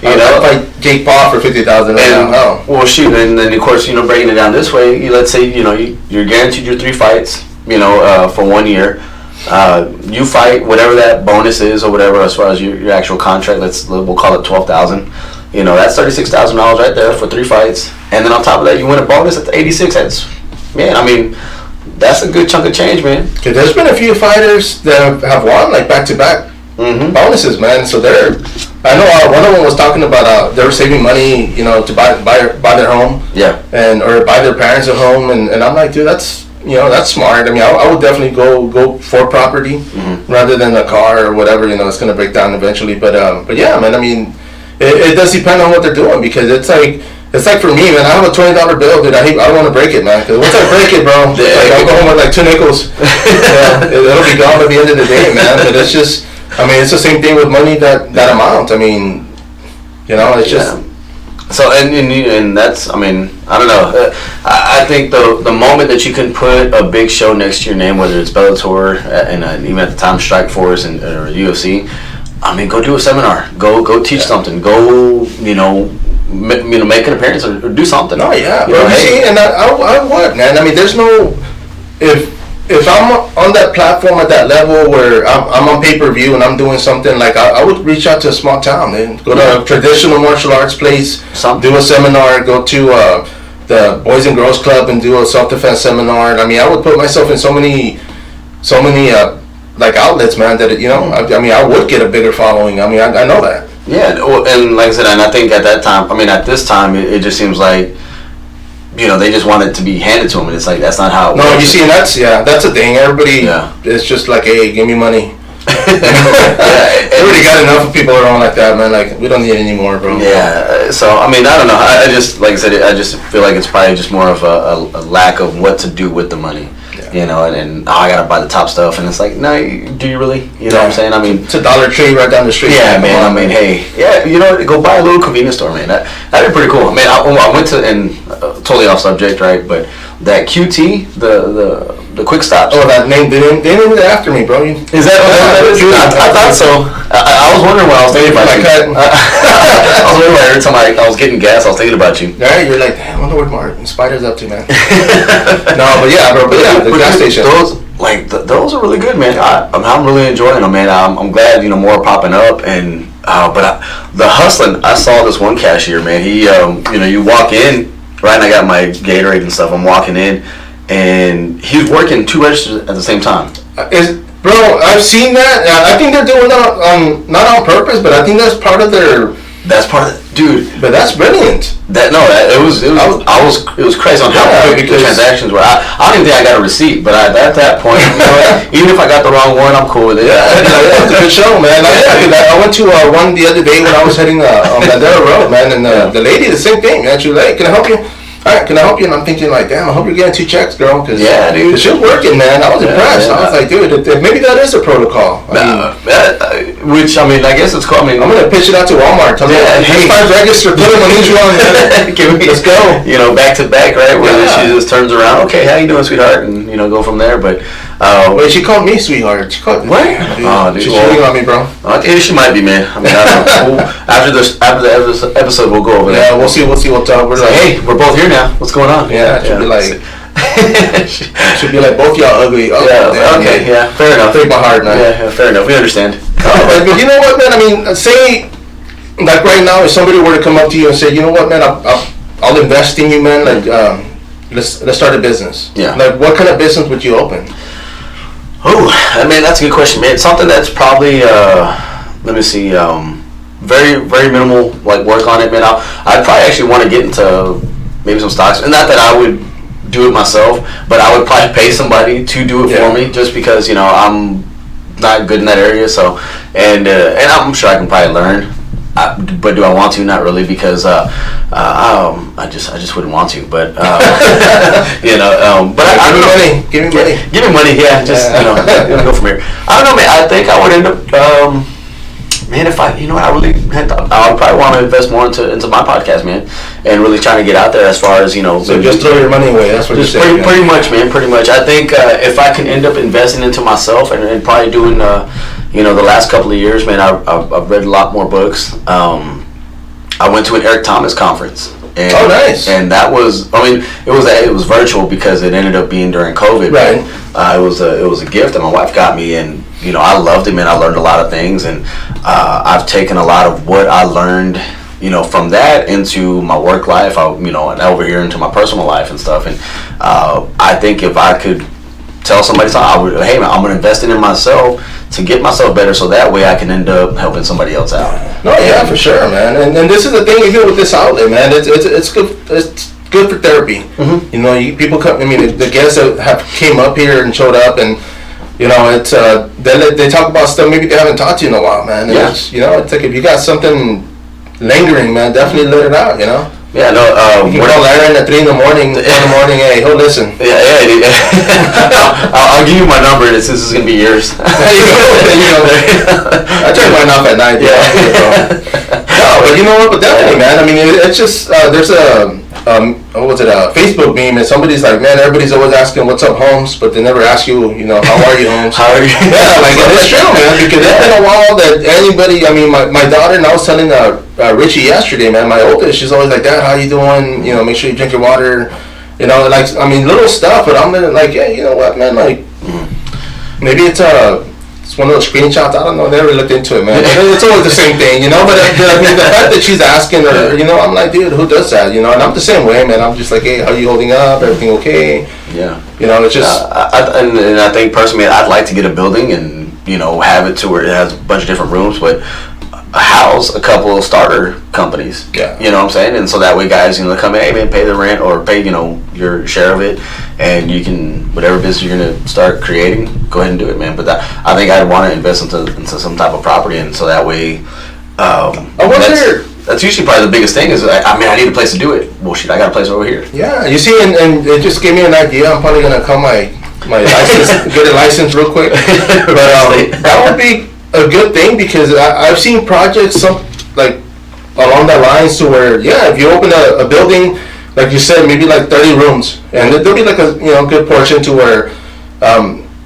I'd fight Jake Paul for 50,000 right now. Well, shoot, and then of course breaking it down this way, let's say you're guaranteed your 3 fights, for 1 year. You fight whatever that bonus is or whatever as far as your actual contract. We'll call it $12,000. That's $36,000 right there for 3 fights, and then on top of that, you win a bonus at 86. That's a good chunk of change, man. Cause there's been a few fighters that have won like back-to-back bonuses, man. So I know one of them was talking about they were saving money, to buy their home, or buy their parents a home, and I'm like, dude, that's smart. I would definitely go for property rather than a car or whatever. It's gonna break down eventually. But yeah, man. It does depend on what they're doing because it's like for me, man. I have a $20 bill, dude. I don't want to break it, man. Because once I break it, bro, I'll go home with like 2 nickels. It'll be gone at the end of the day, man. But it's just, it's the same thing with money that amount. It's just. So and that's I don't know. I think the moment that you can put a big show next to your name, whether it's Bellator and even at the time Strikeforce or UFC, go do a seminar, go teach something, go make an appearance or do something. Oh yeah, bro. See, and I would, man. There's no if I'm on that platform at that level where I'm on pay-per-view and I'm doing something, like I would reach out to a small town and go to a traditional martial arts place, do a seminar, go to the Boys and Girls Club and do a self-defense seminar. I would put myself in so many like outlets, man, that I would get a bigger following. I know that. Yeah, and like I said, and I think at that time, at this time, it just seems like they just want it to be handed to them, and it's like that's not how it works. No, you see, that's the thing. Everybody, it's just like, hey, give me money. Already got enough of people around like that, man. Like, we don't need any more, bro. Yeah. So I don't know. I just, like I said, I just feel like it's probably just more of a lack of what to do with the money. And I gotta buy the top stuff, and it's like, no, do you really? What I'm saying? It's a Dollar Tree right down the street. Yeah, man. Hey, go buy a little convenience store, man. That'd be pretty cool. I went to, and totally off subject, right? But that QT, the quick stops. Oh, that name, they named it after me, bro. Is that what that is? I thought so. I was wondering why I was thinking about you. I was wondering why every time I was getting gas, I was thinking about you. Yeah, you're like, damn, I wonder what Martin sPidA's up to, man. No, but yeah, bro. But yeah, the gas station. Those are really good, man. I'm really enjoying them, man. I'm glad more are popping up, and the hustling. I saw this one cashier, man. He, you walk in, right, and I got my Gatorade and stuff. I'm walking in, and he's working 2 registers at the same time. Bro, I've seen that. I think they're doing that not on purpose, but I think that's part of their. That's part of it, dude. But that's brilliant. It was crazy on how quick the transactions were. I don't even think I got a receipt, but at that point, even if I got the wrong one, I'm cool with it. Yeah, it's a good show, man. I went to one the other day when I was heading on Bandera Road, man, and the lady, the same thing, man. She was like, "Can I help you?" All right, can I help you? And I'm thinking like, damn, I hope you're getting 2 checks, girl. Cause, yeah, dude. She was working, man. I was impressed. I was like, dude, maybe that is a protocol. Which, I guess it's cool. I'm going to pitch it out to Walmart. Tell me, hey, 5 register, put them on each one. Let's go. Back to back, right? Where she just turns around. Okay, how you doing, sweetheart? And, go from there. But, wait, she called me sweetheart. She called me. What? Dude, she's cheating on me, bro. She might be, man. I don't know. After the episode, we'll go over there. Yeah, we'll see what's up. We're like, hey, we're both here now. What's going on? Yeah, it should be like. Should be like both y'all ugly. Oh, yeah. Okay. Yeah. Fair enough. Take my heart, man. Yeah. Fair enough. We understand. But you know what, man? Say, like right now, if somebody were to come up to you and say, you know what, man, I'll invest in you, man. Like, let's start a business. Yeah. Like, what kind of business would you open? Oh, that's a good question, man. Something that's probably, let me see, very, very minimal like work on it, man. I'd probably actually want to get into maybe some stocks, and not that I would do it myself, but I would probably pay somebody to do it for me, just because I'm not good in that area. So, and I'm sure I can probably learn. But do I want to? Not really, because I just wouldn't want to. But but give me money. Give me money. Yeah, just go from here. I don't know, man. I think I would end up. Man, if I really had I would probably want to invest more into my podcast, man, and really trying to get out there as far as So just throw your money away. That's what you're saying. Pretty much, man. Pretty much. I think if I can end up investing into myself and probably doing the last couple of years, man, I've read a lot more books. I went to an Eric Thomas conference. And, oh, nice! And that was, it was virtual because it ended up being during COVID. Right. It was a gift that my wife got me, and I loved it, man. I learned a lot of things, and I've taken a lot of what I learned, from that into my work life. And over here into my personal life and stuff. And I think if I could tell somebody something, I would, hey man, I'm gonna invest in myself to get myself better, so that way I can end up helping somebody else out. No, yeah, for sure, man. And this is the thing, even with this outlet, man, it's good. It's good for therapy. Mm-hmm. People come. The guests that came up here and showed up, and it's they talk about stuff maybe they haven't talked to you in a while, man. And it's like if you got something lingering, man, definitely let it out. Yeah, no. You can call Aaron at 3 in the morning. Hey, he'll listen. Yeah. I'll give you my number. This is gonna be yours. I turn mine off at night. Yeah. No, but you know what? But definitely, man. It's just there's a Facebook meme, and somebody's like, man, everybody's always asking what's up, Holmes, but they never ask you, how are you, Holmes? How are you? Yeah, like it's true, man, because it's been a while that anybody. My daughter, and I was telling Richie yesterday, man, my oldest, she's always like, Dad, how you doing? Make sure you drink your water. Little stuff, but I'm like, yeah, you know what, man, like maybe it's one of those screenshots. I don't know. Never looked into it, man. It's always the same thing, But the fact that she's asking her, I'm like, dude, who does that? And I'm the same way, man. I'm just like, hey, how you holding up? Everything okay? Yeah. It's just. And I think personally, I'd like to get a building and have it to where it has a bunch of different rooms, but house a couple of starter companies. Yeah. You know what I'm saying? And so that way guys, come in, hey man, pay the rent or pay, your share of it, and you can, whatever business you're going to start creating, go ahead and do it, man. But I think I'd want to invest into some type of property, and so that way, that's usually probably the biggest thing is, I need a place to do it. Well, shit, I got a place over here. Yeah, you see, and it just gave me an idea. I'm probably going to call my license, get a license real quick. But that would be a good thing, because I've seen projects along that lines to where, if you open a building, like you said, maybe like 30 rooms, and there'll be like a good portion to where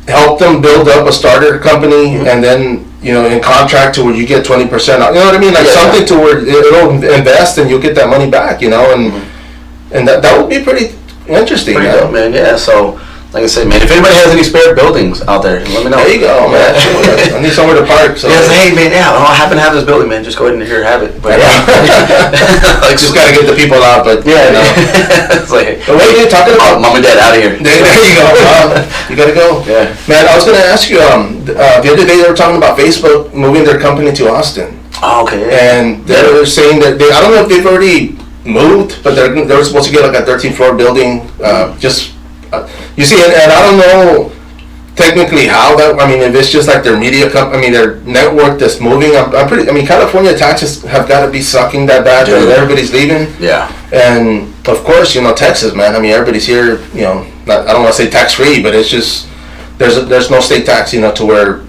help them build up a starter company, and then in contract to where you get 20% off. You know what I mean? Like something to where it'll invest and you'll get that money back. And that would be pretty interesting. Pretty dope, man. Yeah. So. Like I said, man, if anybody has any spare buildings out there, let me know. There you go, man. I need somewhere to park. So. Yeah, hey, man, I happen to have this building, man. Just go ahead and have it. But like, just gotta get the people out. But it's like, what are you talking about? Mom and Dad out of here. There you go. You gotta go. Yeah, man. I was gonna ask you. The other day they were talking about Facebook moving their company to Austin. Oh, okay. And they were saying that I don't know if they've already moved, but they were supposed to get like a 13th floor building. You see, and I don't know technically how that. I mean, if it's just like their media their network that's moving. I'm pretty. I mean, California taxes have got to be sucking that bad that everybody's leaving. Yeah. And of course, Texas, man. I mean, everybody's here. I don't want to say tax free, but it's just there's no state tax. To where,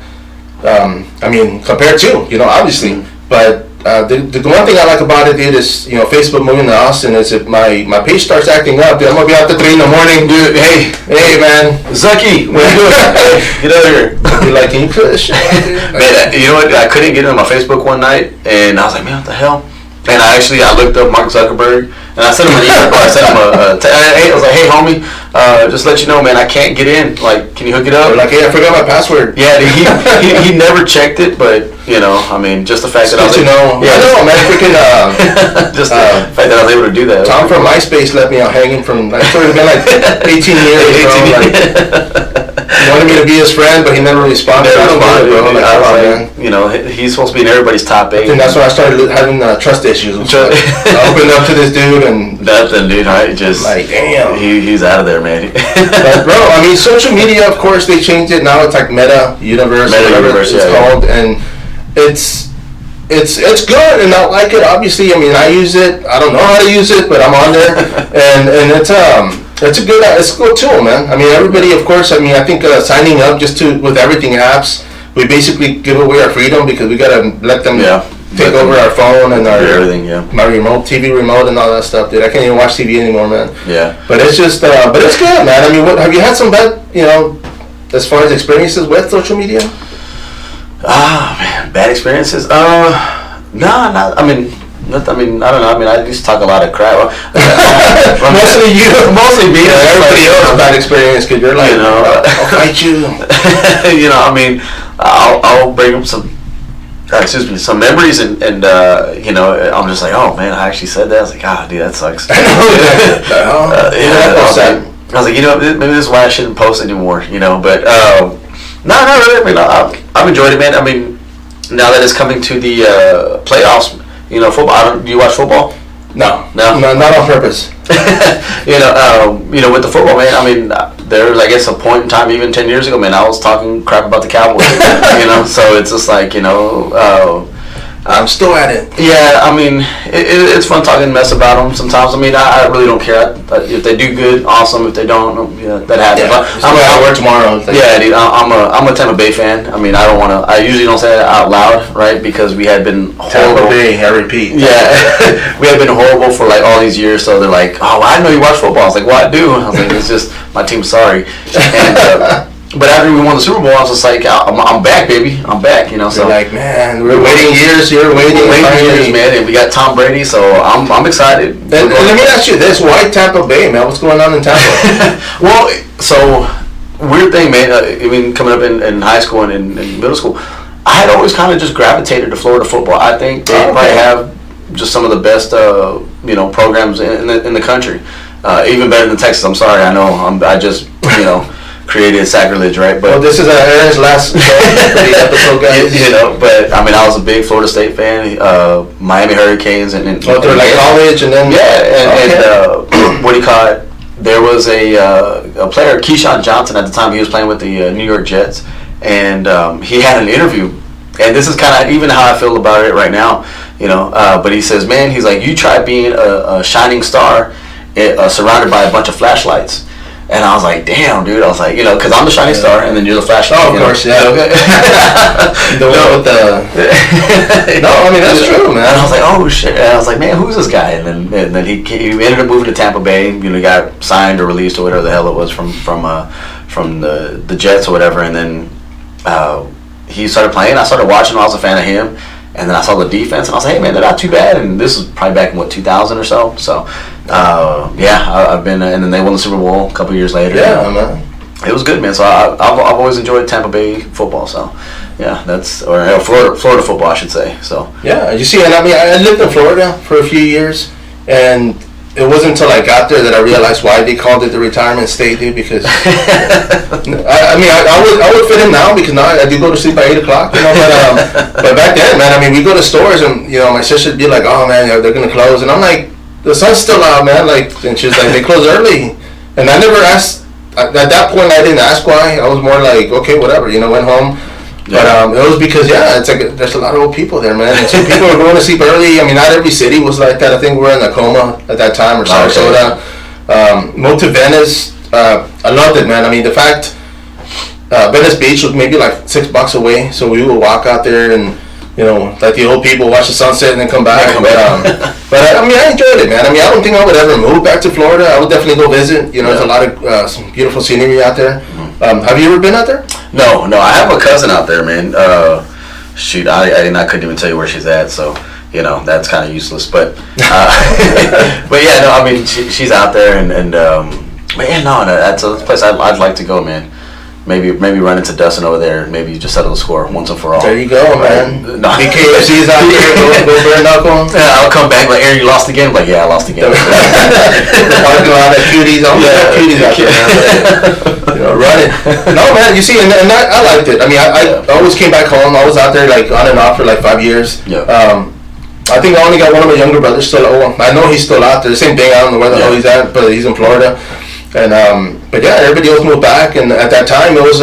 I mean, compared to obviously, but. The one thing I like about it, dude, is Facebook moving to Austin. Is if my page starts acting up, dude, I'm gonna be out to 3 a.m, dude. Hey, man, Zucky, what are you doing? Get out of here. Be like, can you put this shit out, dude? Man, you know what? I couldn't get into my Facebook one night, and I was like, man, what the hell? And I looked up Mark Zuckerberg, and I sent him an email. I sent him I was like, hey, homie, just let you know, man, I can't get in. Like, can you hook it up? They're like, hey, I forgot my password. Yeah, he never checked it, but I mean, just the fact that I was man, freaking just the fact that I was able to do that. Tom from MySpace let me out hanging from it's been like 18 years, bro. He wanted me to be his friend, but he never responded. I don't get it, bro. He's supposed to be in everybody's top 8. And that's when I started having trust issues. I opened up to this dude and nothing, dude. Right? Just like, damn, he's out of there, man. But bro, I mean, social media, of course, they changed it now. It's like Meta Universe, whatever it's called, and it's good, and I like it. Obviously, I mean, I use it. I don't know how to use it, but I'm on there, and it's a good tool, man. I mean, everybody, of course. I mean, I think signing up with everything apps, we basically give away our freedom because we gotta let them take over our phone and our everything, my TV remote and all that stuff, dude. I can't even watch TV anymore, man. Yeah. But it's just, but it's good, man. I mean, have you had some bad, as far as experiences with social media? Man, bad experiences? No, not. I mean, I don't know. I mean, I used to talk a lot of crap. Mostly you. Mostly me. Everybody else has bad experience because you're like, I'll fight you. I mean, I'll bring up some memories and I'm just like, oh man, I actually said that. I was like, dude, that sucks. I was like, maybe this is why I shouldn't post anymore. But no, not really. I mean, I've enjoyed it, man. I mean, now that it's coming to the playoffs. Football. Do you watch football? No, not on purpose. With the football, man. I mean, there was, I guess, a point in time, even 10 years ago, man, I was talking crap about the Cowboys. So it's just like, I'm still at it. Yeah, I mean, it's fun talking mess about them sometimes. I mean, I really don't care. If they do good, awesome. If they don't, that happens. Yeah, I'm going to work tomorrow. Yeah, dude, I'm a Tampa Bay fan. I mean, I usually don't say that out loud, right? Because we had been horrible. Tampa Bay, I repeat. Yeah, we had been horrible for like all these years. So they're like, oh, I didn't know you watch football. I was like, well, I do. I was like, it's just my team's sorry. And but after we won the Super Bowl, I was just like, I'm back, baby. I'm back, So you're like, man, we're waiting years. You're waiting years, man. And we got Tom Brady, so I'm excited. And let me ask you this: why Tampa Bay, man? What's going on in Tampa? Well, so weird thing, man. I mean, coming up in high school and in middle school, I had always kind of just gravitated to Florida football. I think they probably have just some of the best, programs in the country. Even better than Texas. I'm sorry. I know. I just created sacrilege, right? But this is Aaron's last show for the episode, guys. But I mean, I was a big Florida State fan, Miami Hurricanes, and they're like college, and then and what do you call it? There was a player, Keyshawn Johnson, at the time. He was playing with the New York Jets, and he had an interview, and this is kind of even how I feel about it right now, But he says, man, he's like, you try being a shining star, surrounded by a bunch of flashlights. And I was like, damn, dude. I was like, because I'm the shining star, and then you're the flashlight. Oh, of course, yeah. The one with the... No, I mean, that's true, man. And I was like, oh, shit. And I was like, man, who's this guy? And then he ended up moving to Tampa Bay. Got signed or released or whatever the hell it was from the Jets or whatever. And then he started playing. I started watching him. I was a fan of him. And then I saw the defense, and I was like, hey, man, they're not too bad. And this was probably back in, 2000 or so. So, I've been, and then they won the Super Bowl a couple years later. Yeah, man. It was good, man. So I've always enjoyed Tampa Bay football. So, yeah, Florida football, I should say. So. Yeah, you see, and I mean, I lived in Florida for a few years, and it wasn't until I got there that I realized why they called it the retirement state, dude. Because I would fit in now, because now I do go to sleep by 8 o'clock, But back then, man, I mean, we go to stores and my sister'd be like, "Oh man, they're gonna close," and I'm like, "The sun's still out, man." And she's like, "They close early," and I never asked. At that point, I didn't ask why. I was more like, "Okay, whatever," went home. Yeah. But it was because it's like there's a lot of old people there, man. And so people were going to sleep early. I mean, not every city was like that. I think we were in Tacoma at that time, or Sarasota. Moved to Venice. I loved it, man. I mean, the fact Venice Beach was maybe like $6 away, so we would walk out there and like the old people, watch the sunset and then come back. But I mean, I enjoyed it, man. I mean, I don't think I would ever move back to Florida. I would definitely go visit. There's a lot of some beautiful scenery out there. Have you ever been out there? No. I have a cousin out there, man. Shoot, I couldn't even tell you where she's at, so that's kind of useless. But but yeah, no, I mean she's out there, and but yeah, no, that's a place I'd like to go, man. Maybe run into Dustin over there. Maybe just settle the score once and for all. There you go, man. No. BKFC's out here. Go burn knuckle. Yeah, I'll come back like, Aaron, you lost again? I'm like, yeah, I lost again. I'll go out at cuties. I'm cuties out there, man. Running. No, man. You see, and I liked it. I mean, I always came back home. I was out there like on and off for like 5 years. Yeah. I think I only got one of my younger brothers still. I know he's still out there. Same thing. I don't know where the hell he's at, but he's in Florida. And but yeah, everybody else moved back, and at that time it was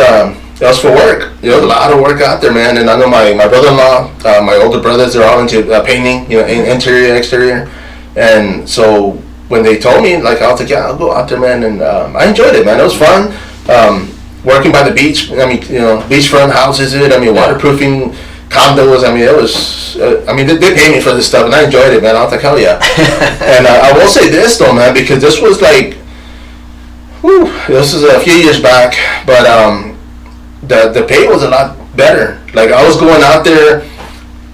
for work. There was a lot of work out there, man. And I know my brother-in-law, my older brothers, they're all into painting, interior, exterior. And so when they told me, like, I was like, yeah, I'll go out there, man. And I enjoyed it, man. It was fun. Working by the beach. I mean, beachfront houses. Waterproofing condos. I mean, it was. They paid me for this stuff, and I enjoyed it, man. I was like, hell yeah. And I will say this though, man, because this was like. This is a few years back, but the pay was a lot better. Like, I was going out there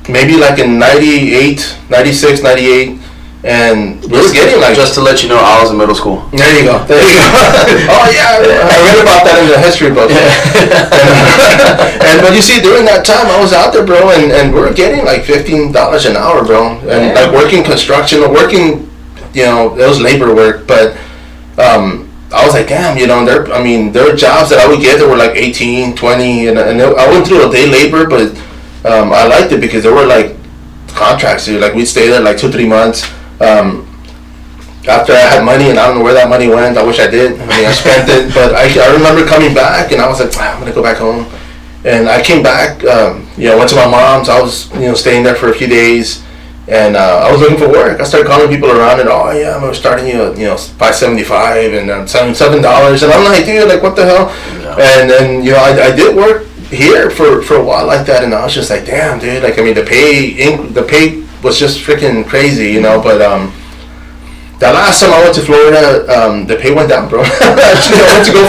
maybe like in 98, 96, 98, and we were getting like... Just to let you know, I was in middle school. There you go. Oh yeah, I read about that in the history book. But you see, during that time, I was out there, bro, and we were getting like $15 an hour, bro, and like working construction, or working, it was labor work, but I was like, damn, there were jobs that I would get that were like 18, 20, and I went through a day labor, but I liked it because there were like contracts, dude. Like, we'd stay there like 2-3 months. After I had money, and I don't know where that money went. I wish I did. I mean, I spent it, but I remember coming back, and I was like, I'm gonna go back home. And I came back, went to my mom's. I was, staying there for a few days. And I was looking for work. I started calling people around, and I'm starting you at $5.75 and $7, and I'm like, dude, like, what the hell? Yeah. And then I did work here for a while like that, and I was just like, damn, dude. Like, I mean, the pay was just freaking crazy, But the last time I went to Florida, the pay went down, bro. Actually, I went to go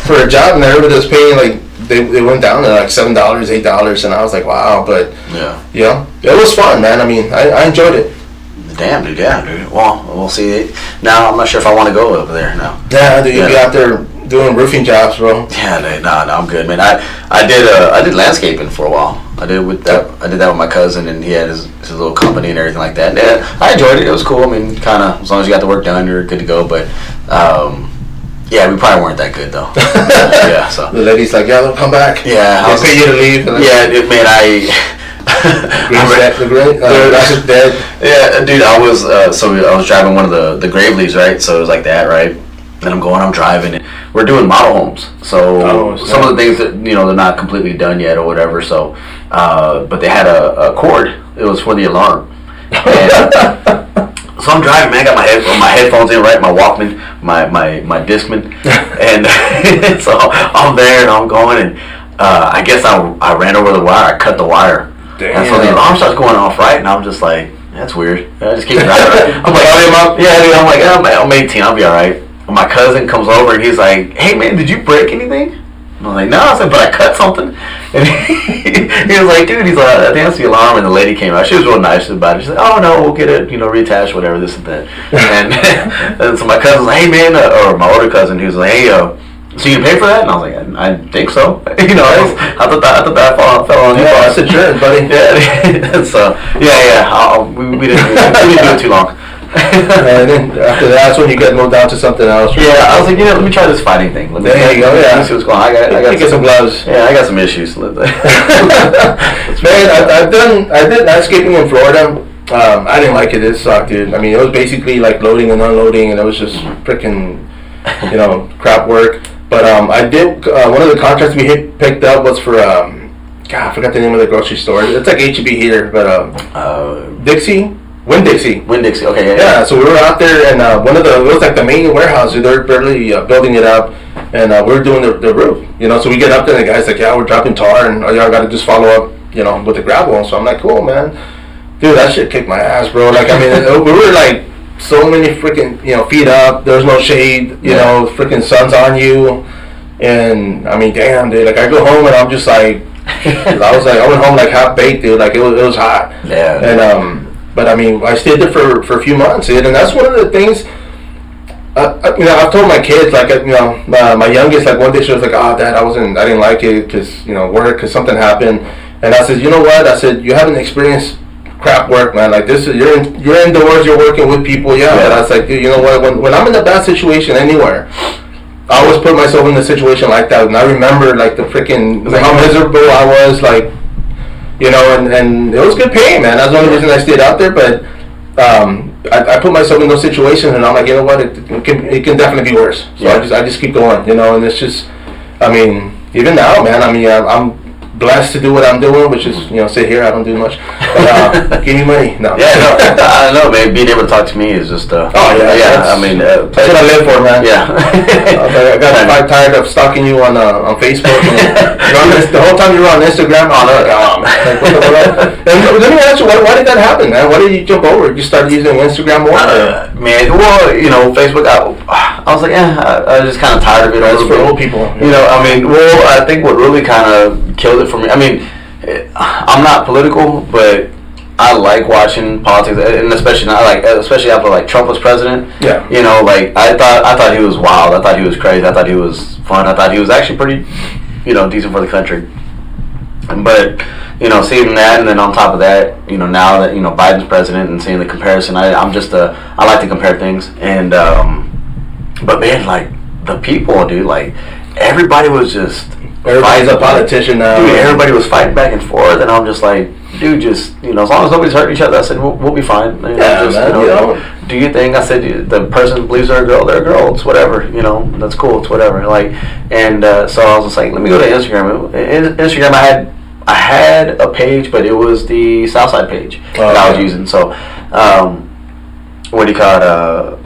for a job, and everybody was paying like. They went down to like $7, $8, and I was like, wow. But it was fun, man. I mean, I enjoyed it. Damn, dude, yeah, dude. Well, we'll see. Now I'm not sure if I want to go over there now. Yeah, dude, you'd be out there doing roofing jobs, bro. Yeah, no, I'm good, man. I did landscaping for a while. I did that with my cousin, and he had his little company and everything like that. And, yeah, I enjoyed it. It was cool. I mean, kind of, as long as you got the work done, you're good to go. But yeah, we probably weren't that good though. Yeah, so the lady's like, yeah, they'll come back. Yeah, they pay you to leave. Man, that's just dead. Yeah, dude, I was driving one of the Graveleys, right? So it was like that, right? And I'm driving, and we're doing model homes. So some of the things that they're not completely done yet or whatever. So, but they had a cord. It was for the alarm. And So I'm driving, man. I got my headphones in, right? My Walkman, my Discman, and so I'm there and I'm going, and I guess I ran over the wire. I cut the wire. Damn. And so the alarm starts going off, right? And I'm just like, that's weird. I just keep driving. I'm like, yeah, dude. I'm like, I'm 18. I'll be all right. And my cousin comes over and he's like, hey, man, did you break anything? And I was like, no. I said, but I cut something. And he was like, dude, he's like, I think that's the alarm. And the lady came out. She was real nice about it. She's like, oh, no, we'll get it, reattached, whatever, this and that. And so my cousin's like, hey, man, or my older cousin, he was like, hey, so you pay for that? And I was like, I think so. I thought that fell on you. Yeah, that's insurance, buddy. Yeah. So, we didn't do it too long. And then after that's when you get moved down to something else. Right? Yeah, I was like, let me try this fighting thing. There you go. Yeah. Let me see what's going on. I got get some gloves. Yeah, I got some issues. Man, I did landscaping in Florida. I didn't like it. It sucked, dude. I mean, it was basically like loading and unloading, and it was just freaking, crap work. But I did. One of the contracts we picked up was for I forgot the name of the grocery store. It's like H-E-B here, but Dixie. Winn-Dixie, okay, yeah. So we were out there, and it was like the main warehouse. They're barely building it up, and we were doing the roof, So we get up there, and the guy's like, yeah, we're dropping tar, and y'all got to just follow up, with the gravel. So I'm like, cool, man. Dude, that shit kicked my ass, bro. Like, I mean, we were like so many freaking, feet up. There was no shade, freaking sun's on you, and I mean, damn, dude. Like, I go home, and I'm just like, I went home like half baked, dude. Like, it was hot. Yeah. And but I mean, I stayed there for a few months, and that's one of the things. I've told my kids, like, my youngest, like, one day she was like, "Oh, Dad, I didn't like it because work, because something happened." And I said, "You know what?" I said, "You haven't experienced crap work, man. Like, this is you're indoors, you're working with people, yeah." But I was like, "Dude, you know what? When I'm in a bad situation anywhere, I always put myself in a situation like that, and I remember like the freaking how miserable I was, like." And it was good pay, man. That's the only reason I stayed out there. But I put myself in those situations, and I'm like, you know what? It can definitely be worse. So I just keep going, and it's just, I mean, even now, man. I mean, I'm blessed to do what I'm doing, which is sit here. I don't do much, but give me money. No. Yeah, no, I don't know, man. Being able to talk to me is just. Oh yeah. I mean, that's what I live for, man. Yeah. I got tired of stalking you on Facebook. The whole time you were on Instagram, and let me ask you, why did that happen, man? Why did you jump over? You started using Instagram more? Man, well, Facebook. I was like, I was just kind of tired of it. That's for old people. I mean, I think what really kind of killed it for me. I mean, I'm not political, but I like watching politics, and especially after like Trump was president. Yeah. Like I thought he was wild. I thought he was crazy. I thought he was fun. I thought he was actually pretty, decent for the country. But seeing that, and then on top of that, now that Biden's president and seeing the comparison, I like to compare things, and but man, like the people, dude, like everybody was just. Everybody's a politician now. Dude, everybody was fighting back and forth, and I'm just like, dude, just as long as nobody's hurting each other, I said we'll be fine. Do your thing. I said the person believes they're a girl, they're a girl. It's whatever. That's cool. It's whatever. Like, and so I was just like, let me go to Instagram. Instagram, I had a page, but it was the Southside page that I was using. So, what do you call it?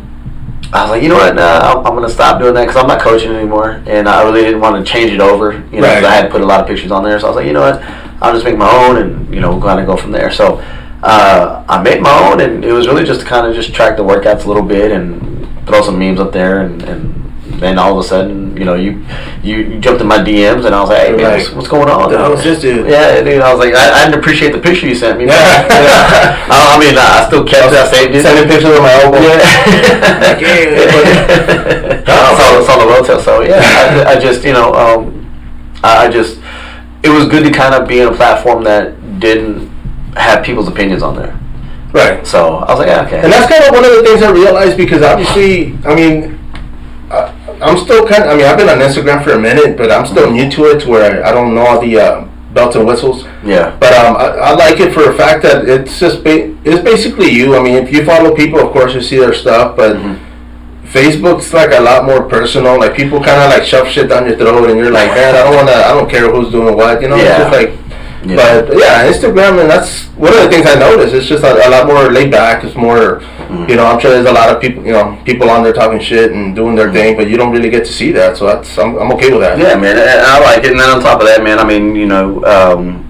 I was like, you know what? I'm gonna stop doing that because I'm not coaching anymore, and I really didn't want to change it over. Because I had put a lot of pictures on there. So I was like, you know what? I'll just make my own, and we'll kind of go from there. So I made my own, and it was really just to kind of just track the workouts a little bit and throw some memes up there, and then all of a sudden, you jumped in my DMs, and I was like, hey man, what's going on? That was just dude. Yeah, dude. I was like, I didn't appreciate the picture you sent me. Yeah. I mean, I still kept it. I saved it. Sending pictures of my elbow. Yeah. It's on the rotel. So yeah, I just, it was good to kind of be in a platform that didn't have people's opinions on there. Right. So I was like, yeah, okay. And that's kind of one of the things I realized, because obviously, I mean, I'm still I've been on Instagram for a minute, but I'm still new to it, to where I don't know all the belts and whistles. Yeah. But I like it for a fact that it's just it's basically you. I mean, if you follow people, of course you see their stuff, but Facebook's like a lot more personal. Like, people kind of like shove shit down your throat, and you're like, man, I don't care who's doing what. It's just like, Yeah. But yeah, Instagram, and that's one of the things I noticed. It's just a lot more laid back. It's more, you know, I'm sure there's a lot of people, you know, people on there talking shit and doing their thing, but you don't really get to see that. So I'm okay with that. Yeah, man, and I like it. And then on top of that, man, I mean, you know,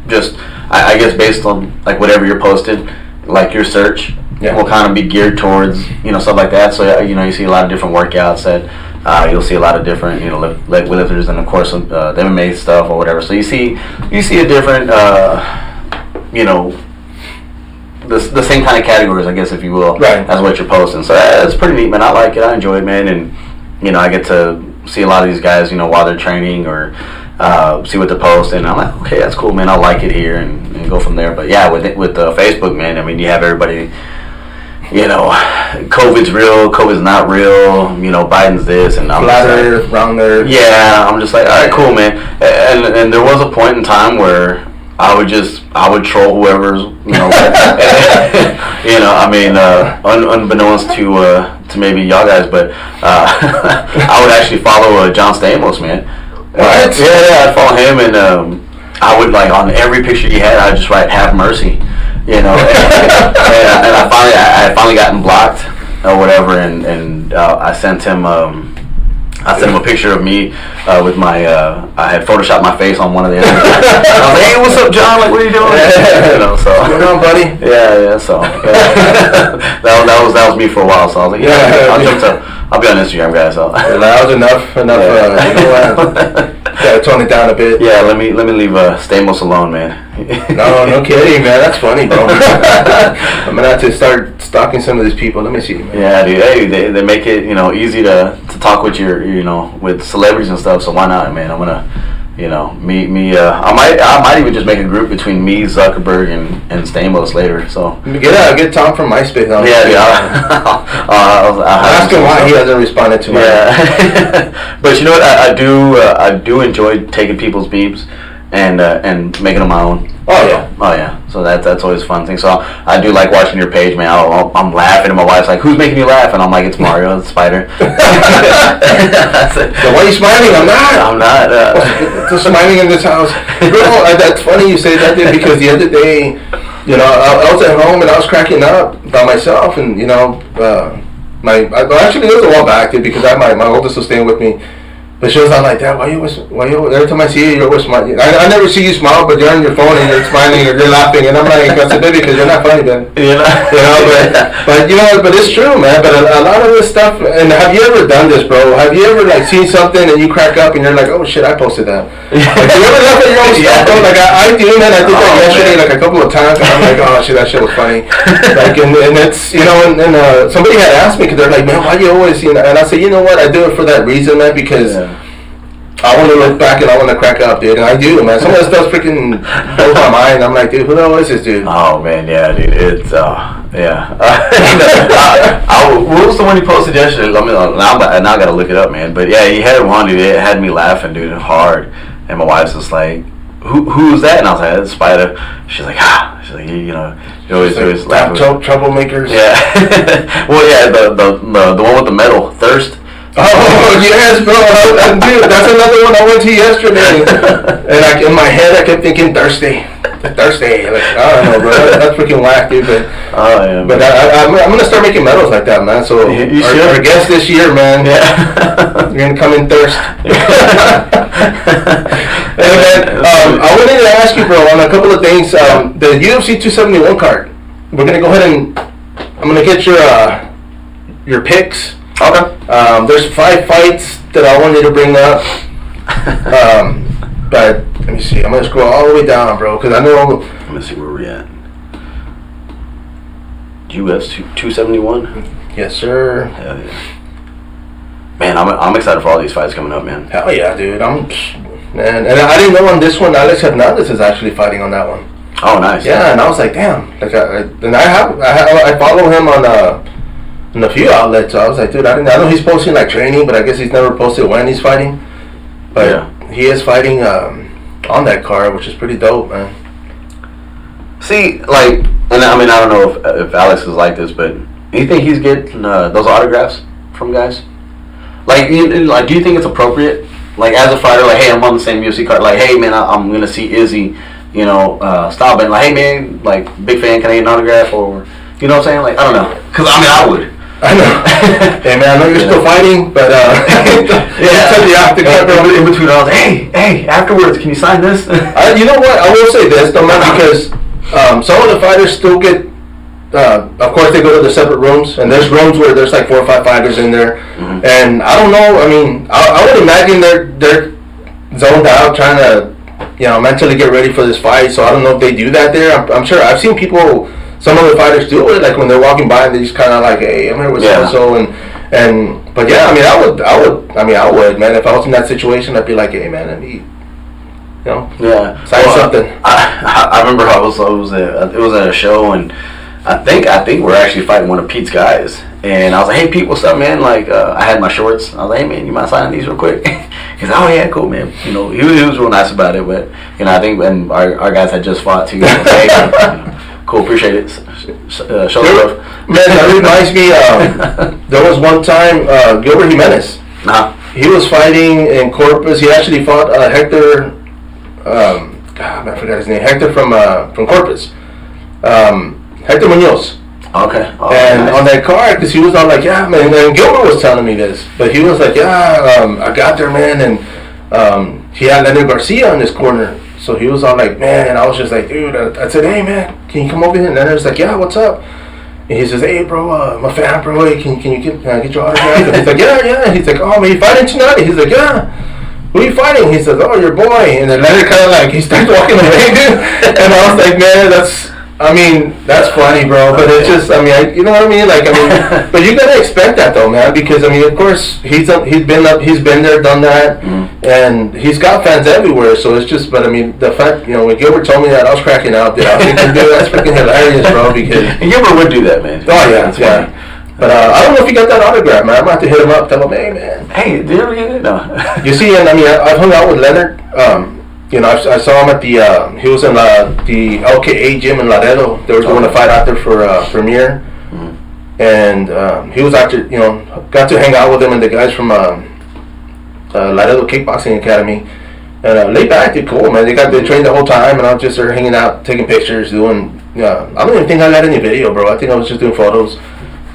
just I guess based on like whatever you're posting, like your search will kind of be geared towards, you know, stuff like that. So you know, you see a lot of different workouts that you'll see a lot of different, you know, lifters, and of course the MMA stuff or whatever. So you see a different, you know, the same kind of categories, I guess, if you will, as what you're posting. So it's pretty neat, man. I like it. I enjoy it, man. And you know, I get to see a lot of these guys, you know, while they're training or see what they're posting. And I'm like, okay, that's cool, man. I like it here, and go from there. But yeah, with Facebook, man, I mean, you have everybody, you know, COVID's real, COVID's not real, you know, Biden's this, and I'm flat earth, round earth. Yeah, I'm just like, all right, cool, man. And there was a point in time where I would troll whoever's, you know, you know, I mean, unbeknownst to maybe y'all guys, but I would actually follow John Stamos, man. What? Yeah, I'd follow him, and I would, like, on every picture he had, I'd just write "Have mercy," you know. And I finally gotten blocked or whatever, and I sent him a picture of me with my I had photoshopped my face on one of the other guys. I was like, hey, what's up, John? Like, what are you doing? You know, so what's going on, buddy? Yeah. So that was me for a while. So I was like, I'll be on Instagram, guys. So that was enough. You know, gotta tone it down a bit. Yeah, let me leave Stamos alone, man. No kidding, man. That's funny, bro. I'm gonna have to start stalking some of these people. Let me see, man. Yeah, dude. Hey, they make it, you know, easy to talk with you know, with celebrities and stuff. So why not, man? I'm gonna, you know, I might even just make a group between me, Zuckerberg, and Stamos later. So get Tom from MySpace on. Yeah, I'll ask him why he hasn't responded to me. Yeah. But you know what? I do enjoy taking people's beeps and making them my own. Oh yeah. So that's always a fun thing. So I do like watching your page, man. I'm laughing, and my wife's like, "Who's making you laugh?" And I'm like, "It's Mario, the spider." So why are you smiling? I'm not. Just smiling in this house. Bro, that's funny you say that, dude, because the other day, you know, I was at home and I was cracking up by myself, and you know, actually it was a while back, dude, because my oldest was staying with me. But she was all like, Dad, why you every time I see you, you're always smiling. I never see you smile, but you're on your phone and you're smiling or you're laughing. And I'm like, that's a baby, because you're not funny, man. You know, but you know, but it's true, man. But a lot of this stuff, and have you ever done this, bro? Have you ever, like, seen something and you crack up and you're like, oh, shit, I posted that. Like, do you ever laugh at your own stuff, bro? Like, I do, man. I did that yesterday, like, a couple of times. And I'm like, oh, shit, that shit was funny. Like, and it's, you know, and somebody had asked me, because they're like, man, why do you always, you know? And I said, you know what? I do it for that reason, man, because I want to look back and I want to crack up, dude. And I do, man. Some of that stuff freaking blows my mind. I'm like, dude, who the hell is this dude? Oh, man, yeah, dude. It's, yeah. What was the one you posted yesterday? Now I got to look it up, man. But, yeah, he had one, dude. It had me laughing, dude, hard. And my wife's just like, who's that? And I was like, that's sPidA. She's like, She's like, you know, you always laugh. Troublemakers. Yeah. Well, yeah, the one with the medal, Thirst. Oh yes, bro, dude, that's another one I went to yesterday, and in my head I kept thinking thirsty, like, I don't know, bro, that's freaking whack, dude. But but I'm gonna start making medals like that, man. So our guest this year, man, you're gonna come in thirst. And then I wanted to ask you, bro, on a couple of things. The UFC 271 card, we're gonna go ahead and I'm gonna get your picks. Okay. There's 5 fights that I wanted to bring up. But let me see. I'm gonna scroll all the way down, bro, because I know. Let me see where we're at. UFC 271. Yes, sir. Hell yeah. Man, I'm excited for all these fights coming up, man. Hell yeah, dude. And I didn't know on this one Alex Hernandez is actually fighting on that one. Oh, nice. Yeah, and I was like, damn. Like, I follow him on a few outlets. So I was like, dude, I know he's posting like training, but I guess he's never posted when he's fighting. But he is fighting on that card, which is pretty dope, man. See, like, and I mean, I don't know if Alex is like this, but you think he's getting those autographs from guys? Like, do you think it's appropriate? Like, as a fighter, like, hey, I'm on the same UFC card. Like, hey, man, I'm gonna see Izzy style, been like, hey man, like big fan, can I get an autograph, or you know what I'm saying? Like I don't know, because I mean I would. I know. Hey man, I know you're still fighting, but in between I was like, hey, afterwards, can you sign this? You know what? I will say this, though, man, because some of the fighters still get. Of course, they go to the separate rooms, and there's rooms where there's like 4 or 5 fighters in there, and I don't know. I mean, I would imagine they're zoned out, trying to, mentally get ready for this fight. So I don't know if they do that there. I'm sure I've seen people. Some of the fighters do it, like when they're walking by and they just kind of like, hey, I'm here with so and but yeah, I mean, I would, man. If I was in that situation, I'd be like, hey, man, I need, sign something. I remember it was at a show, and I think we're actually fighting one of Pete's guys, and I was like, hey Pete, what's up, man? Like I had my shorts. I was like, hey man, you mind signing these real quick? He's like, oh yeah, cool, man. He was real nice about it, but I think when our guys had just fought too. Cool, appreciate it. Show love. Man, that reminds me, there was one time, Gilbert Jimenez. He was fighting in Corpus. He actually fought Hector, I forgot his name. Hector from Corpus. Hector Munoz. Okay. And nice. On that card, because he was all like, yeah, man, and Gilbert was telling me this, but he was like, yeah, I got there, man, and he had Leonard Garcia in his corner. So he was all like, man, and I was just like, dude, I said, hey, man, can you come over here? And then I was like, yeah, what's up? And he says, hey, bro, I'm a fan, bro. Hey, can you get your autograph? And he's like, yeah. He's like, oh, man, you fighting tonight? He's like, yeah. Who are you fighting? He says, oh, your boy. And then Leonard kind of like, he starts walking away, dude. And I was like, man, that's funny, bro. But it's just, you know what I mean? Like, but you gotta expect that though, man, because of course he's been there, done that, and he's got fans everywhere. So it's just, but the fact, when Gilbert told me that, I was cracking out. Dude, I was thinking, dude, that's freaking hilarious, bro. Because and Gilbert would do that, man. Oh yeah. But I don't know if he got that autograph, man. I'm gonna have to hit him up, tell him, hey, man. Hey, did you ever get it? No. You see, and I've hung out with Leonard. I saw him at he was in the LKA gym in Laredo. They were doing a fight out there for Premier. And he was actually, got to hang out with him and the guys from Laredo Kickboxing Academy. And they acted cool, man. They trained the whole time, and I was just there hanging out, taking pictures, doing, I don't even think I got any video, bro. I think I was just doing photos.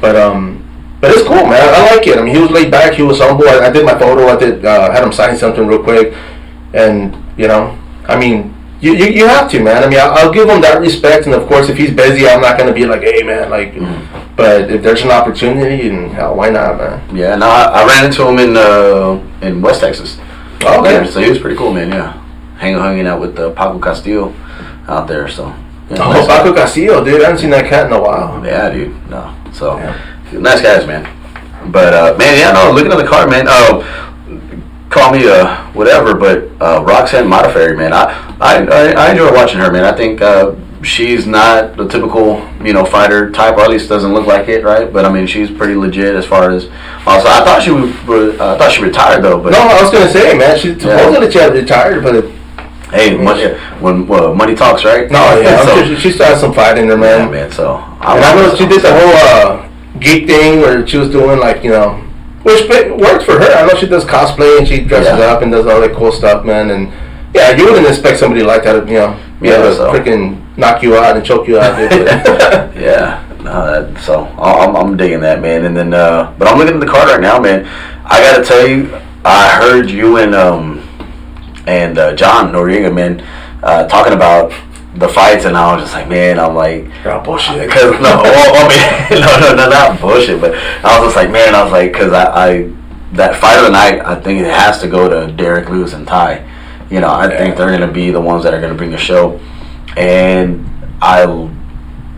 But it's cool, man. I like it. He was laid back. He was humble. I did my photo. Had him sign something real quick. And, you have to, man. I'll give him that respect, and of course, if he's busy, I'm not gonna be like, hey, man, like. But if there's an opportunity, and hell, why not, man? Yeah, no, I ran into him in West Texas. Oh, okay. Yeah, so he was pretty cool, man. Yeah, hanging out with Paco Castillo out there. So. Yeah, nice Paco Castillo, dude. I haven't seen that cat in a while. Yeah, dude. No, so nice guys, man. But looking at the card, man. Call me whatever, but Roxanne Modafferi, man, I enjoy watching her, man. I think she's not the typical fighter type, or at least doesn't look like it, right? But she's pretty legit as far as. Also, I thought she retired though, but no, I was gonna say, man, she supposedly she had retired, but hey, when money talks, right? No, yeah, so, she still has some fight in her, man. Yeah, man. So I know she did the whole geek thing where she was doing like which works for her. I know she does cosplay and she dresses up and does all that cool stuff, man. And yeah, you wouldn't expect somebody like that, freaking knock you out and choke you out. Yeah, no, so I'm digging that, man. And then, but I'm looking at the card right now, man. I gotta tell you, I heard you and John Noriega, man, talking about the fights, and I was just like, man, I'm like, you're bullshit. Cause no, not bullshit, but I was just like, man, cause I that fight of the night, I think it has to go to Derek Lewis and Ty. I think they're gonna be the ones that are gonna bring the show, and I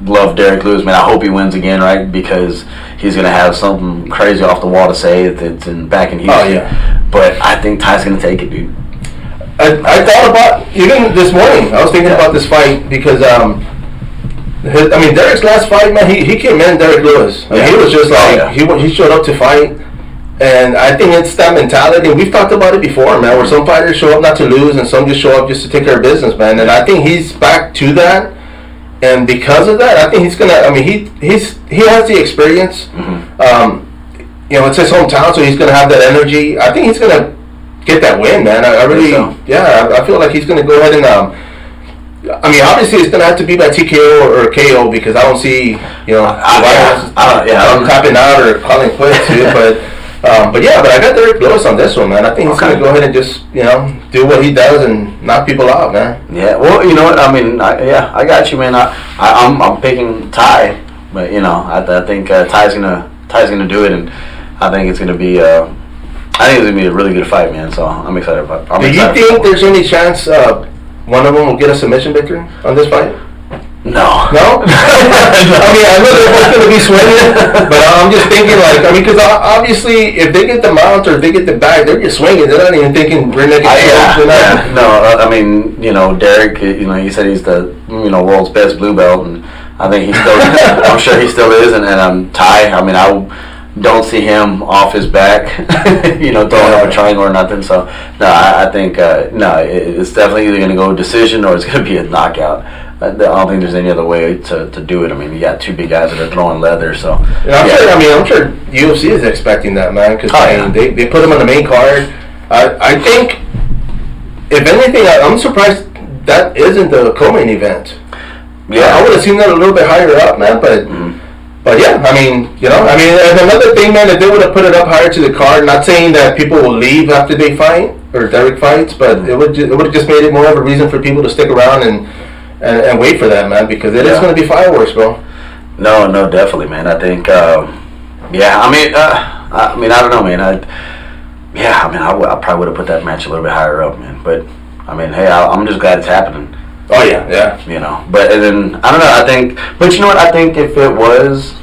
love Derek Lewis, man. I hope he wins again, right? Because he's gonna have something crazy off the wall to say. It's back in Houston. Oh yeah. But I think Ty's gonna take it, dude. I thought about, even this morning, I was thinking about this fight because, Derek's last fight, man, he came in, Derek Lewis. He was just like, he showed up to fight, and I think it's that mentality. We've talked about it before, man, where some fighters show up not to lose, and some just show up just to take care of business, man. And I think he's back to that, and because of that, I think he's gonna, he has the experience. It's his hometown, so he's gonna have that energy. I think he's gonna get that win, man. I really, I feel like he's going to go ahead and I mean, obviously it's gonna have to be by TKO or KO because I don't see, I'm tapping out or calling quits, dude. But yeah, but I got Derek Lewis on this one, man. I think he's gonna go ahead and just do what he does and knock people out, man. Yeah, well, you know what? I mean, I got you, man. I'm picking Ty, but I think Ty's gonna do it, and I think it's gonna be a really good fight, man. So I'm excited about it. Do you think there's any chance one of them will get a submission victory on this fight? No. No? I mean, I know they're both going to be swinging, but I'm just thinking, because obviously, if they get the mount or if they get the back, they're just swinging. They're not even thinking rear naked choke. No, I mean, Derek, he said he's the, world's best blue belt, and I think he's still, I'm sure he still is, and Ty, I mean, I don't see him off his back, throwing up a triangle or nothing. So, no, I think, it's definitely either going to go decision or it's going to be a knockout. I don't think there's any other way to do it. I mean, you got two big guys that are throwing leather, so. I'm sure UFC is expecting that, man, because they put him on the main card. I think, if anything, I'm surprised that isn't the co-main event. Yeah, I would have seen that a little bit higher up, man, but. But yeah, I mean, and another thing, man, if they would have put it up higher to the card, not saying that people will leave after they fight or Derek fights, but it would have just made it more of a reason for people to stick around and wait for that, man, because it is going to be fireworks, bro. No, definitely, man. I think, I don't know, man. I probably would have put that match a little bit higher up, man. But I mean, hey, I'm just glad it's happening. Oh yeah. But and then I don't know. I think, but you know what? I think if it was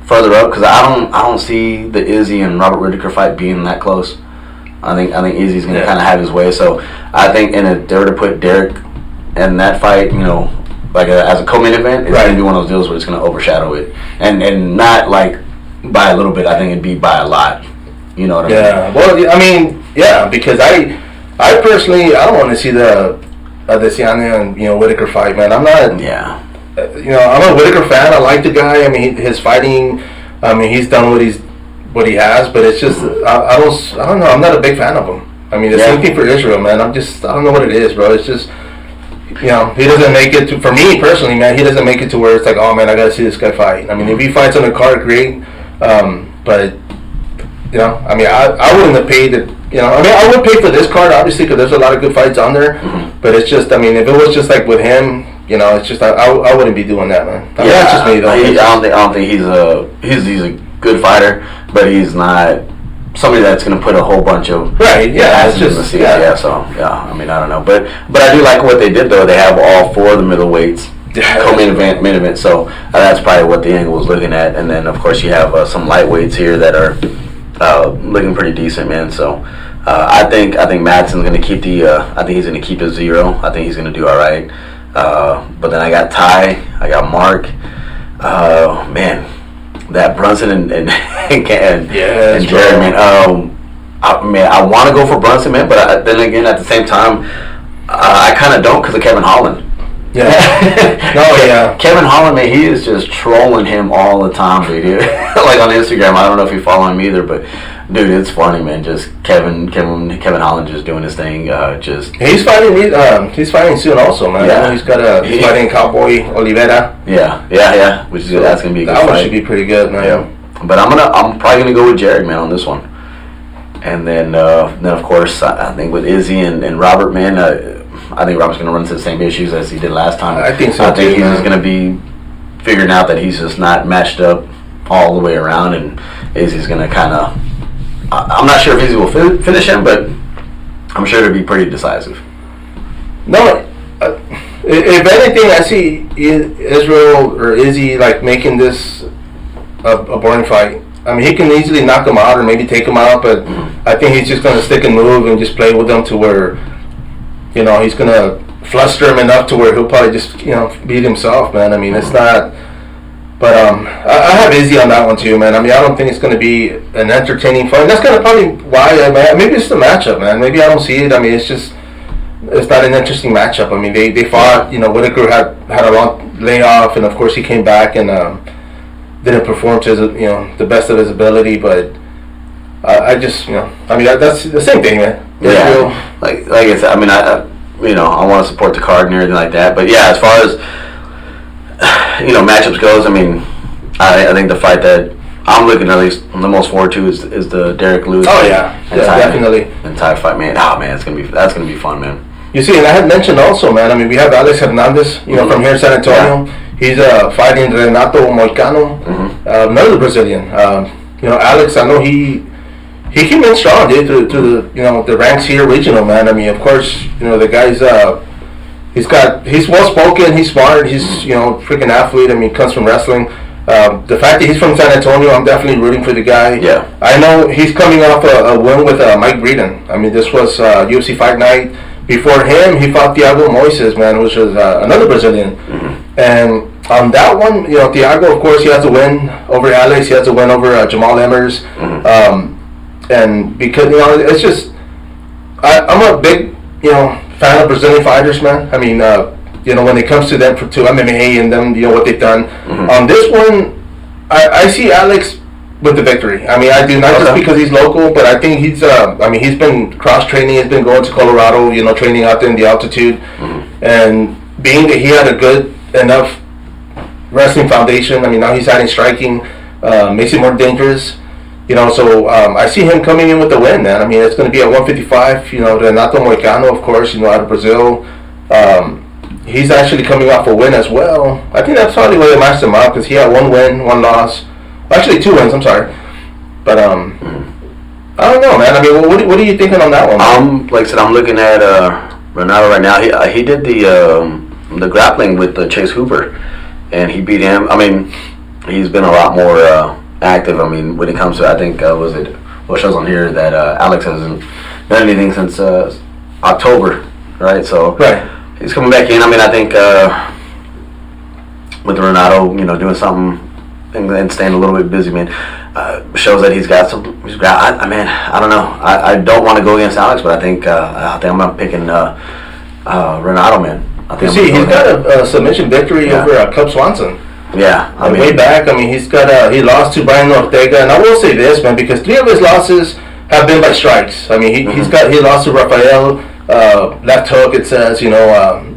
further up, because I don't see the Izzy and Robert Whittaker fight being that close. I think Izzy's gonna kind of have his way. So I think, and if they were to put Derek in that fight, as a co-main event, it's gonna be one of those deals where it's gonna overshadow it, and not like by a little bit. I think it'd be by a lot. You know what I mean? Yeah. Well, I mean, yeah, because I personally I don't want to see the Adesanya and Whittaker fight, man. I'm not. Yeah. I'm a Whittaker fan. I like the guy. I mean, his fighting. I mean, he's done what he has, but it's just I don't know. I'm not a big fan of him. I mean, the same thing for Israel, man. I don't know what it is, bro. It's just he doesn't make it to. For me personally, man, he doesn't make it to where it's like, oh man, I gotta see this guy fight. I mean, if he fights on a card, great. But I mean, I wouldn't have paid it. I would pay for this card, obviously, because there's a lot of good fights on there. Mm-hmm. But it's just, I mean, if it was just like with him, it's just I wouldn't be doing that, man. I mean, that's just me, though. I don't think he's a good fighter, but he's not somebody that's going to put a whole bunch of it's just in the So I mean, I don't know, but I do like what they did though. They have all four of the middleweights. Co-main event, main event. So that's probably what the angle was looking at, and then of course you have some lightweights here that are looking pretty decent, man. So I think Madsen's going to keep I think he's going to keep his 0. I think he's going to do all right. But then I got Ty, I got Mark. Man, that Brunson and Jared, man. I want to go for Brunson, man, but then again, at the same time, I kind of don't because of Kevin Holland. Yeah. Kevin Holland, man, he is just trolling him all the time, dude. Like on Instagram. I don't know if you follow him either, but dude, it's funny, man. Just Kevin Holland just doing his thing. He's fighting. He's fighting soon, also, man. Yeah. He's fighting Cowboy Oliveira. Yeah. Which is that's gonna be a good fight. That one should be pretty good, man. Yeah. But I'm probably gonna go with Jared, man, on this one. And then of course I think with Izzy and Robert, man. I think Robert's going to run into the same issues as he did last time. I think so. I think he's just going to be figuring out that he's just not matched up all the way around, and Izzy's going to kind of. I'm not sure if Izzy will finish him, but I'm sure it'll be pretty decisive. No, if anything, I see Israel or Izzy like making this a boring fight. I mean, he can easily knock him out or maybe take him out, but I think he's just going to stick and move and just play with them to where. He's going to fluster him enough to where he'll probably just, beat himself, man. I mean, it's not... But I have Izzy on that one, too, man. I mean, I don't think it's going to be an entertaining fight. That's kind of probably why, maybe it's the matchup, man. Maybe I don't see it. I mean, it's not an interesting matchup. I mean, they fought, Whittaker had a long layoff, and, of course, he came back and didn't perform to his, the best of his ability, but... I just, I mean, that's the same thing, man. Yeah. Like I said, I mean, I want to support the card and everything like that. But yeah, as far as matchups goes, I mean, I think the fight that I'm looking at least the most forward to is the Derek Lewis. Oh yeah, definitely. And Ty fight, man. Oh man, that's gonna be fun, man. You see, and I had mentioned also, man. I mean, we have Alex Hernandez, from here in San Antonio. Yeah. He's fighting Renato Moicano, another Brazilian. Alex, I know he came in strong, dude, to the ranks here, regional, man. I mean, of course, the guy's he's well spoken, he's smart, he's freaking athlete. I mean, comes from wrestling. The fact that he's from San Antonio, I'm definitely rooting for the guy. Yeah. I know he's coming off a win with Mike Breeden. I mean, this was UFC Fight Night. Before him, he fought Thiago Moises, man, which was another Brazilian. And on that one, Thiago, of course, he has a win over Alex. He has a win over Jamal Emmers. And because, it's just, I'm a big, fan of Brazilian fighters, man. I mean, when it comes to them, to MMA and them, what they've done. On this one, I see Alex with the victory. I mean, I do, not just because he's local, but I think he's been cross-training. He's been going to Colorado, training out there in the altitude. And being that he had a good enough wrestling foundation, I mean, now he's adding striking, makes it more dangerous. So I see him coming in with the win, man. I mean, it's going to be at 155. Renato Moicano, of course, out of Brazil. He's actually coming off a win as well. I think that's probably where they matched him up, because he had 1 win, 1 loss. Actually, 2 wins. I'm sorry, but I don't know, man. I mean, what are you thinking on that one? Like I said, I'm looking at Renato right now. He did the grappling with Chase Hooper, and he beat him. I mean, he's been a lot more active. I mean, when it comes to, I think shows on here that Alex hasn't done anything since October, right? So he's coming back in. I mean, I think with Renato, doing something and staying a little bit busy, man, shows that he's got some. I don't know. I don't want to go against Alex, but I think I'm not picking Renato, man. He's got a submission victory over Cub Swanson. Yeah, I mean, way back. I mean, he lost to Brian Ortega, and I will say this, man, because 3 of his losses have been by strikes. I mean, he lost to Rafael, left hook. It says,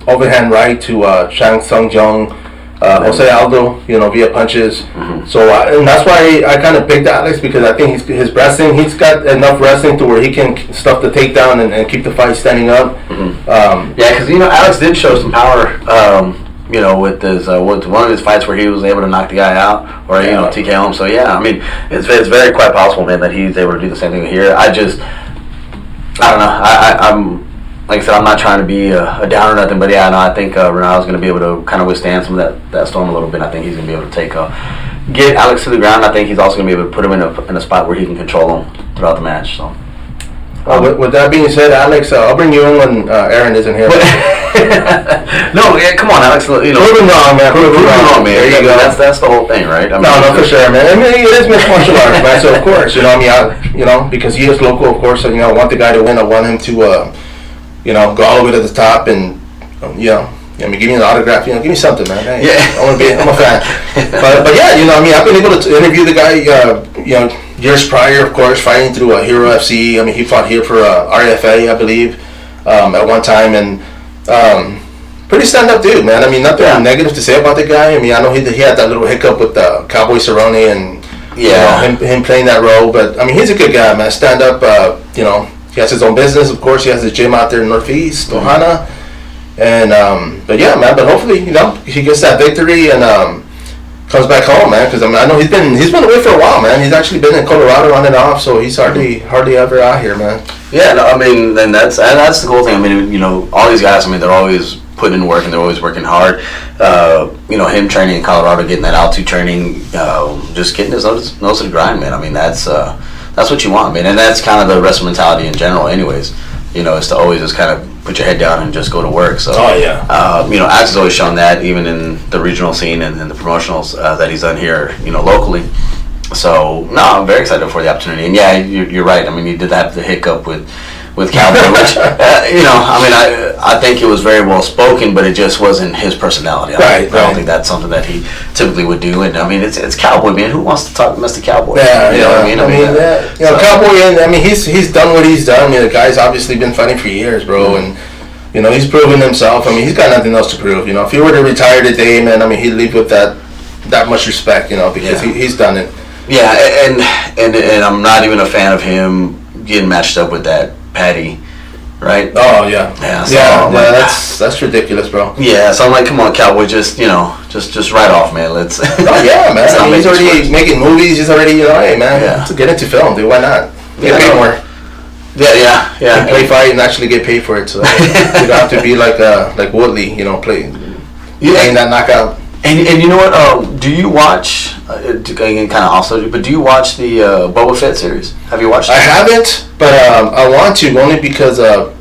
overhand right to Shang Tsung Jung. Jose Aldo, via punches. So, and that's why I kind of picked Alex, because I think his wrestling, he's got enough wrestling to where he can stuff the takedown and keep the fight standing up. Because Alex did show some power. With his with one of his fights where he was able to knock the guy out or TKO him. So yeah, I mean, it's very quite possible, man, that he's able to do the same thing here. I don't know. I'm like I said, I'm not trying to be a downer or nothing, but yeah, no, I think Renato's going to be able to kind of withstand some of that storm a little bit. I think he's going to be able to get Alex to the ground. I think he's also going to be able to put him in a spot where he can control him throughout the match. So. With that being said, Alex, I'll bring you in when Aaron isn't here. No, yeah, come on, Alex. Prove him wrong, man. Prove him wrong, man. There you go. That's the whole thing, right? I mean, no, for sure, man. I mean, it is mixed martial arts, man. So of course, because he is local, of course. I want the guy to win. I want him to, go all the way to the top, and give me an autograph. Give me something, man. Hey, yeah, I'm a fan. but yeah, I've been able to interview the guy. Years prior, of course, fighting through Hero FC. I mean, he fought here for RFA, I believe, at one time, and pretty stand-up dude, man. I mean, nothing negative to say about the guy. I mean, I know he had that little hiccup with Cowboy Cerrone and him playing that role, but I mean, he's a good guy, man. Stand-up. He has his own business, of course. He has his gym out there in Northeast, Ohana, and but yeah, man. But hopefully, he gets that victory and. Comes back home, man, because I know he's been away for a while, man. He's actually been in Colorado on and off, so he's hardly ever out here, man. Yeah, no, I mean, and that's the cool thing. I mean, all these guys, I mean, they're always putting in work and they're always working hard. Him training in Colorado, getting that altitude training, just getting his nose to the grind, man. I mean, that's what you want, man, and that's kind of the wrestling mentality in general, anyways. Is to always just kind of put your head down and just go to work. So, Alex has always shown that, even in the regional scene and the promotionals that he's done here, locally. So, no, I'm very excited for the opportunity. And yeah, you're right. I mean, he did have the hiccup with Cowboy, which, I think it was very well spoken, but it just wasn't his personality. I don't think that's something that he typically would do. And I mean, it's Cowboy, man. Who wants to talk mess to Cowboy? Yeah, what I mean? Cowboy, and I mean, he's done what he's done. I mean, the guy's obviously been fighting for years, bro. And You know, he's proven himself. I mean, he's got nothing else to prove. You know, if he were to retire today, man, I mean, he'd leave with that much respect. You know, because he's done it. Yeah, and I'm not even a fan of him getting matched up with that Patty, right? Oh yeah, so that's ridiculous, bro. Yeah, so I'm like, come on, Cowboy, just write off, man. Let's. Oh yeah, man. I mean, he's already making movies. He's already, hey man, let's get into film, dude. Why not? Get paid more. Yeah. And play fight and actually get paid for it. So you don't have to be like Woodley, playing that knockout. And you know what? Do you watch? Again, kind of off subject, but do you watch the Boba Fett series? Have you watched it? I haven't, but I want to only because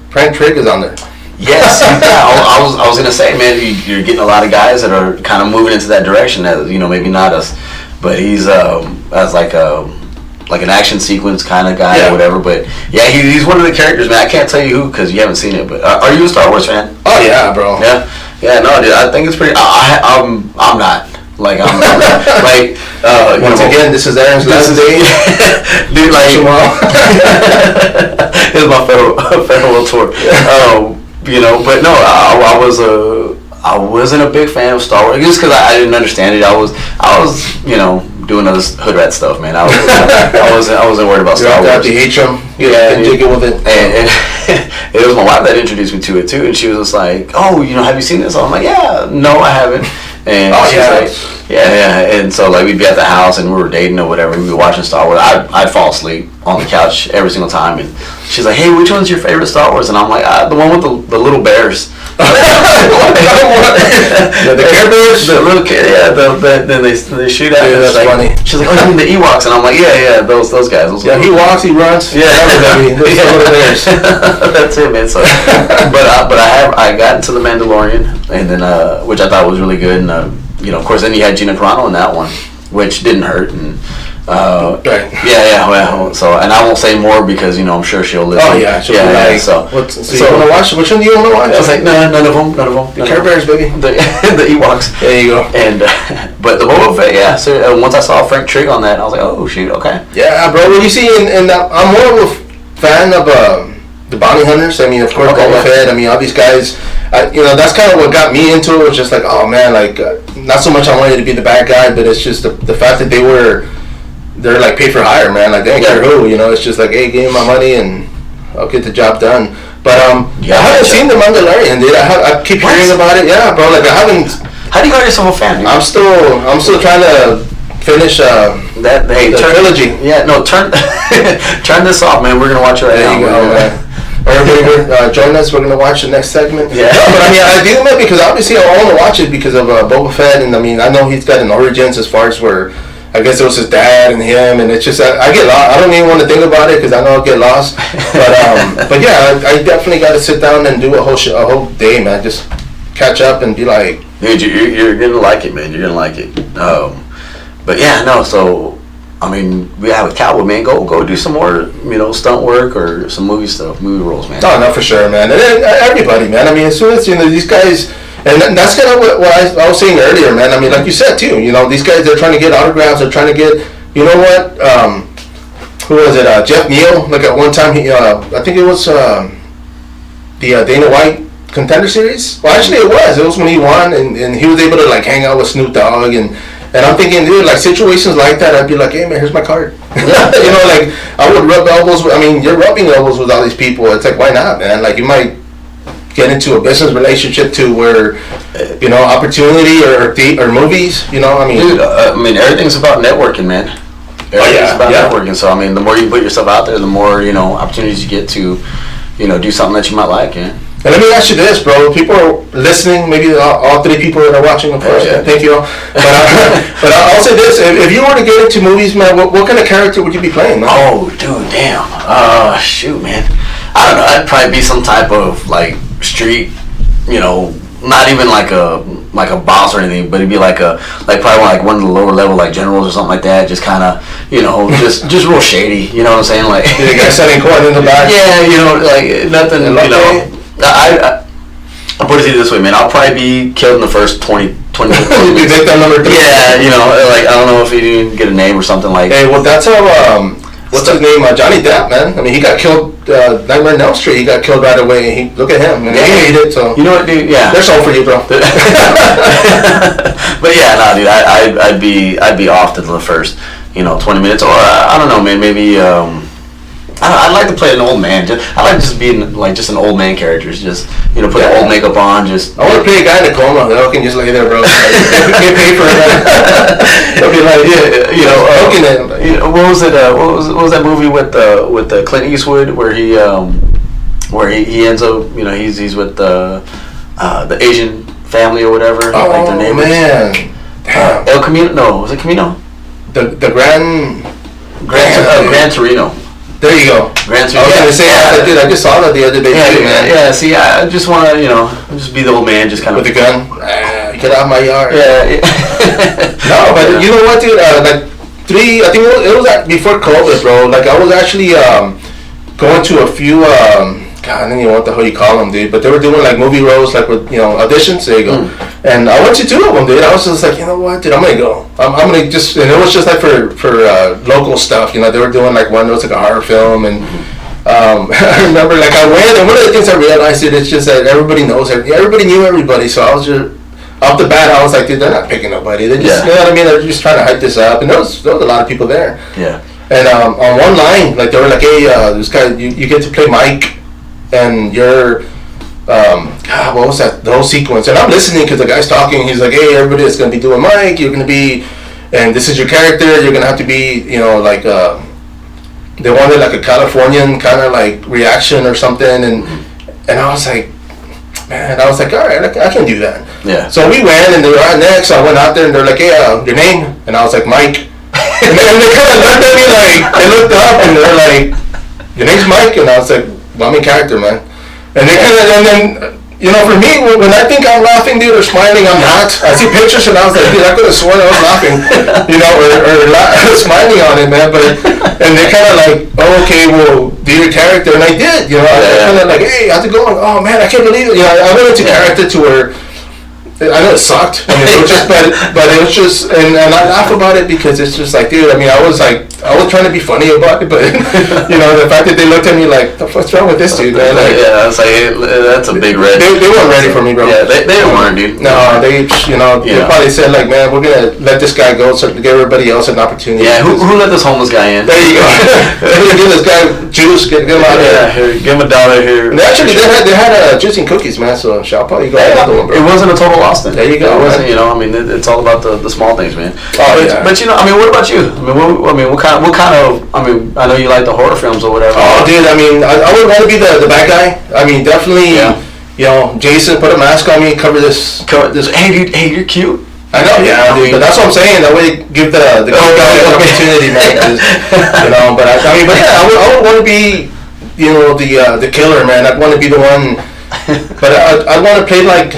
Frank Trigg is on there. Yes, I was gonna say, man, you're getting a lot of guys that are kind of moving into that direction. That maybe not us, but he's as like an action sequence kind of guy or whatever. But yeah, he's one of the characters, man. I can't tell you who because you haven't seen it. But are you a Star Wars fan? Oh yeah, bro. Yeah, no, dude. I think it's pretty. I'm not. Like I'm like once again, this is Aaron's last day, dude. Like this is my farewell tour. But no, I wasn't a big fan of Star Wars just because I didn't understand it. I was doing other hood rat stuff, man. I wasn't worried about Star Wars. You hate them, jiggle with it. And it was my wife that introduced me to it too, and she was just like, "Oh, have you seen this?" I'm like, "Yeah, no, I haven't." And she's like, yeah. And so like we'd be at the house and we were dating or whatever. We'd be watching Star Wars. I'd fall asleep on the couch every single time. And she's like, "Hey, which one's your favorite Star Wars?" And I'm like, "The one with the little bears." The Care Bears, the little kid. Yeah, then they shoot at me. That's like, funny. She's like, "Oh, you mean the Ewoks?" And I'm like, "Yeah, those guys." He walks, he runs. Yeah, little bears. That's it, man. So, but I got into the Mandalorian, and then which I thought was really good, and of course, then you had Gina Carano in that one, which didn't hurt, and right. Yeah. Well, so and I won't say more because I'm sure she'll listen. Oh yeah, she'll be like, so you want to watch? Which one do you want to watch? I was like, no, none of them. The Care Bears, baby. The Ewoks. There you go. And but the Boba Fett, yeah. So once I saw Frank Trigg on that, I was like, oh shoot, okay. Yeah, bro. What you see, and I'm more of a fan of the bounty hunters. I mean, of course, Boba Fett. I mean, all these guys. That's kind of what got me into it. Was just like, oh man, like not so much I wanted to be the bad guy, but it's just the fact that they're like paid for hire, man. Like they ain't care who. It's just like, hey, give me my money and I'll get the job done. But I haven't seen the Mandalorian, dude. I keep hearing about it. Yeah, bro. Like I haven't. How do you call yourself a fan, dude? I'm still trying to finish the trilogy. Yeah, no, turn this off, man. We're gonna watch it right now. There you go, man. Everybody, join us. We're gonna watch the next segment. Yeah. No, but I mean, I do, man, because obviously I want to watch it because of Boba Fett, and I mean, I know he's got an origins as far as where I guess it was his dad and him, and it's just I get lost. I don't even want to think about it because I know I'll get lost. But yeah, I definitely got to sit down and do a whole day, man. Just catch up and be like, dude, you're gonna like it, man. You're gonna like it. But yeah, no. So I mean, we have with Cowboy, man. Go do some more, stunt work or some movie roles, man. Oh no, for sure, man. And everybody, man. I mean, as soon as these guys. And that's kind of what I was saying earlier, man. I mean, like you said, too, these guys, they're trying to get autographs. They're trying to get, who was it? Jeff Neal. Like at one time, I think it was the Dana White Contender Series. Well, actually, it was when he won, and he was able to, like, hang out with Snoop Dogg. And I'm thinking, dude, like, situations like that, I'd be like, hey, man, here's my card. Like, I would rub elbows with, you're rubbing elbows with all these people. It's like, why not, man? Like, you might get into a business relationship to where opportunity or movies, dude, everything's about networking, man. Everything's about networking. So the more you put yourself out there, the more opportunities you get to do something that you might like. And let me ask you this, bro. People are listening, maybe all three people that are watching, of course. Thank you all. But I'll say this: if you were to get into movies, man, what kind of character would you be playing, man? Oh, dude, damn. Shoot, man. I don't know. I'd probably be some type of like street, not even like a boss or anything, but it'd be probably one of the lower level like generals or something like that. Just kind of, just real shady. You know what I'm saying? Like the guy selling corn in the back. Yeah, like nothing. I'll put it this way, man. I'll probably be killed in the first 20 Be victim number 3. Yeah, like I don't know if he didn't get a name or something like. Hey, well, that's how. What's his name? Johnny Depp, man. I mean, he got killed Nightmare on Elm Street, he got killed right away. Look at him, and he hated it. So you know what, dude? Yeah, there's hope for you, bro. But yeah, no, dude, I'd be off to the first, 20 minutes, or I don't know, man, maybe. I'd like to play an old man. I like just being like just an old man character. Just put the old makeup on. Just I want to play a guy in a coma that can just lay there, bro. Get paid for it. They'll be like, what was it? What was that movie with Clint Eastwood where he ends up he's with the Asian family or whatever. Oh, like their neighbors. Man, damn. El Camino? No, was it Camino? The Gran Torino. There you go. Gran Torino. I was gonna say, dude, I just saw that the other day too, man. Yeah. See, I just want to, just be the old man, just kind of with the gun. Get out of my yard. Yeah. No, but you know what, dude? I think it was before COVID, bro. Like I was actually going to a few. God, I don't even know what the hell you call them, dude. But they were doing like movie roles, like with auditions. There you go. And I went to 2 of them, dude. I was just like, you know what, dude, I'm gonna go. I'm gonna just, and it was just like for local stuff. They were doing like one that was like a horror film, and I remember like I went, and one of the things I realized, dude, it's just that everybody knows everybody knew everybody. So I was just off the bat, I was like, dude, they're not picking nobody. They just, you know what I mean? They're just trying to hype this up, and there was a lot of people there. Yeah. And on one line, like they were like, hey, this guy, you get to play Mike. And you're, what was that? The whole sequence. And I'm listening because the guy's talking. He's like, hey, everybody that's going to be doing Mike, you're going to be, and this is your character. You're going to have to be, like, they wanted like a Californian kind of like reaction or something. And I was like, man, all right, I can do that. Yeah. So we went, and they were right next. So I went out there, and they're like, hey, your name? And I was like, Mike. And they kind of looked at me like, they looked up, and they're like, your name's Mike? And I was like, well, I'm in character, man. And they and then, for me, when I think I'm laughing, dude, or smiling, I'm not. I see pictures, and I was like, dude, I could have sworn I was laughing, or smiling on it, man. And they kind of like, oh, okay, well, do your character, and I did, I kind of like, hey, how's it going? Oh man, I can't believe it. I went into character to where. I know it sucked. I mean, it was just, but it was just, and I laugh about it because it's just like, dude. I mean, I was trying to be funny about it, but the fact that they looked at me like, what's wrong with this dude, man? Like, yeah, I was like, hey, that's a big red. They weren't ready for me, bro. Yeah, they weren't, dude. No, they probably said like, man, we're gonna let this guy go so to give everybody else an opportunity. Yeah, who let this homeless guy in? There you go. Give this guy juice, get him out of here. Here, give him $1 here. And actually, they had juice and cookies, man. So I'll probably go another one, bro. It wasn't a total loss then. There you go. It wasn't, I mean, it's all about the small things, man. Oh, but I mean, what about you? I mean, what kind of? I mean, I know you like the horror films or whatever. Oh, dude. I mean, I would want to be the bad guy. I mean, definitely. Yeah. Jason, put a mask on me, cover this. Hey, dude. Hey, you're cute. I know, yeah, dude. But that's what I'm saying. That way, give the guy an opportunity, man. But I would want to be, the killer, man. I'd want to be the one. But I'd want to play like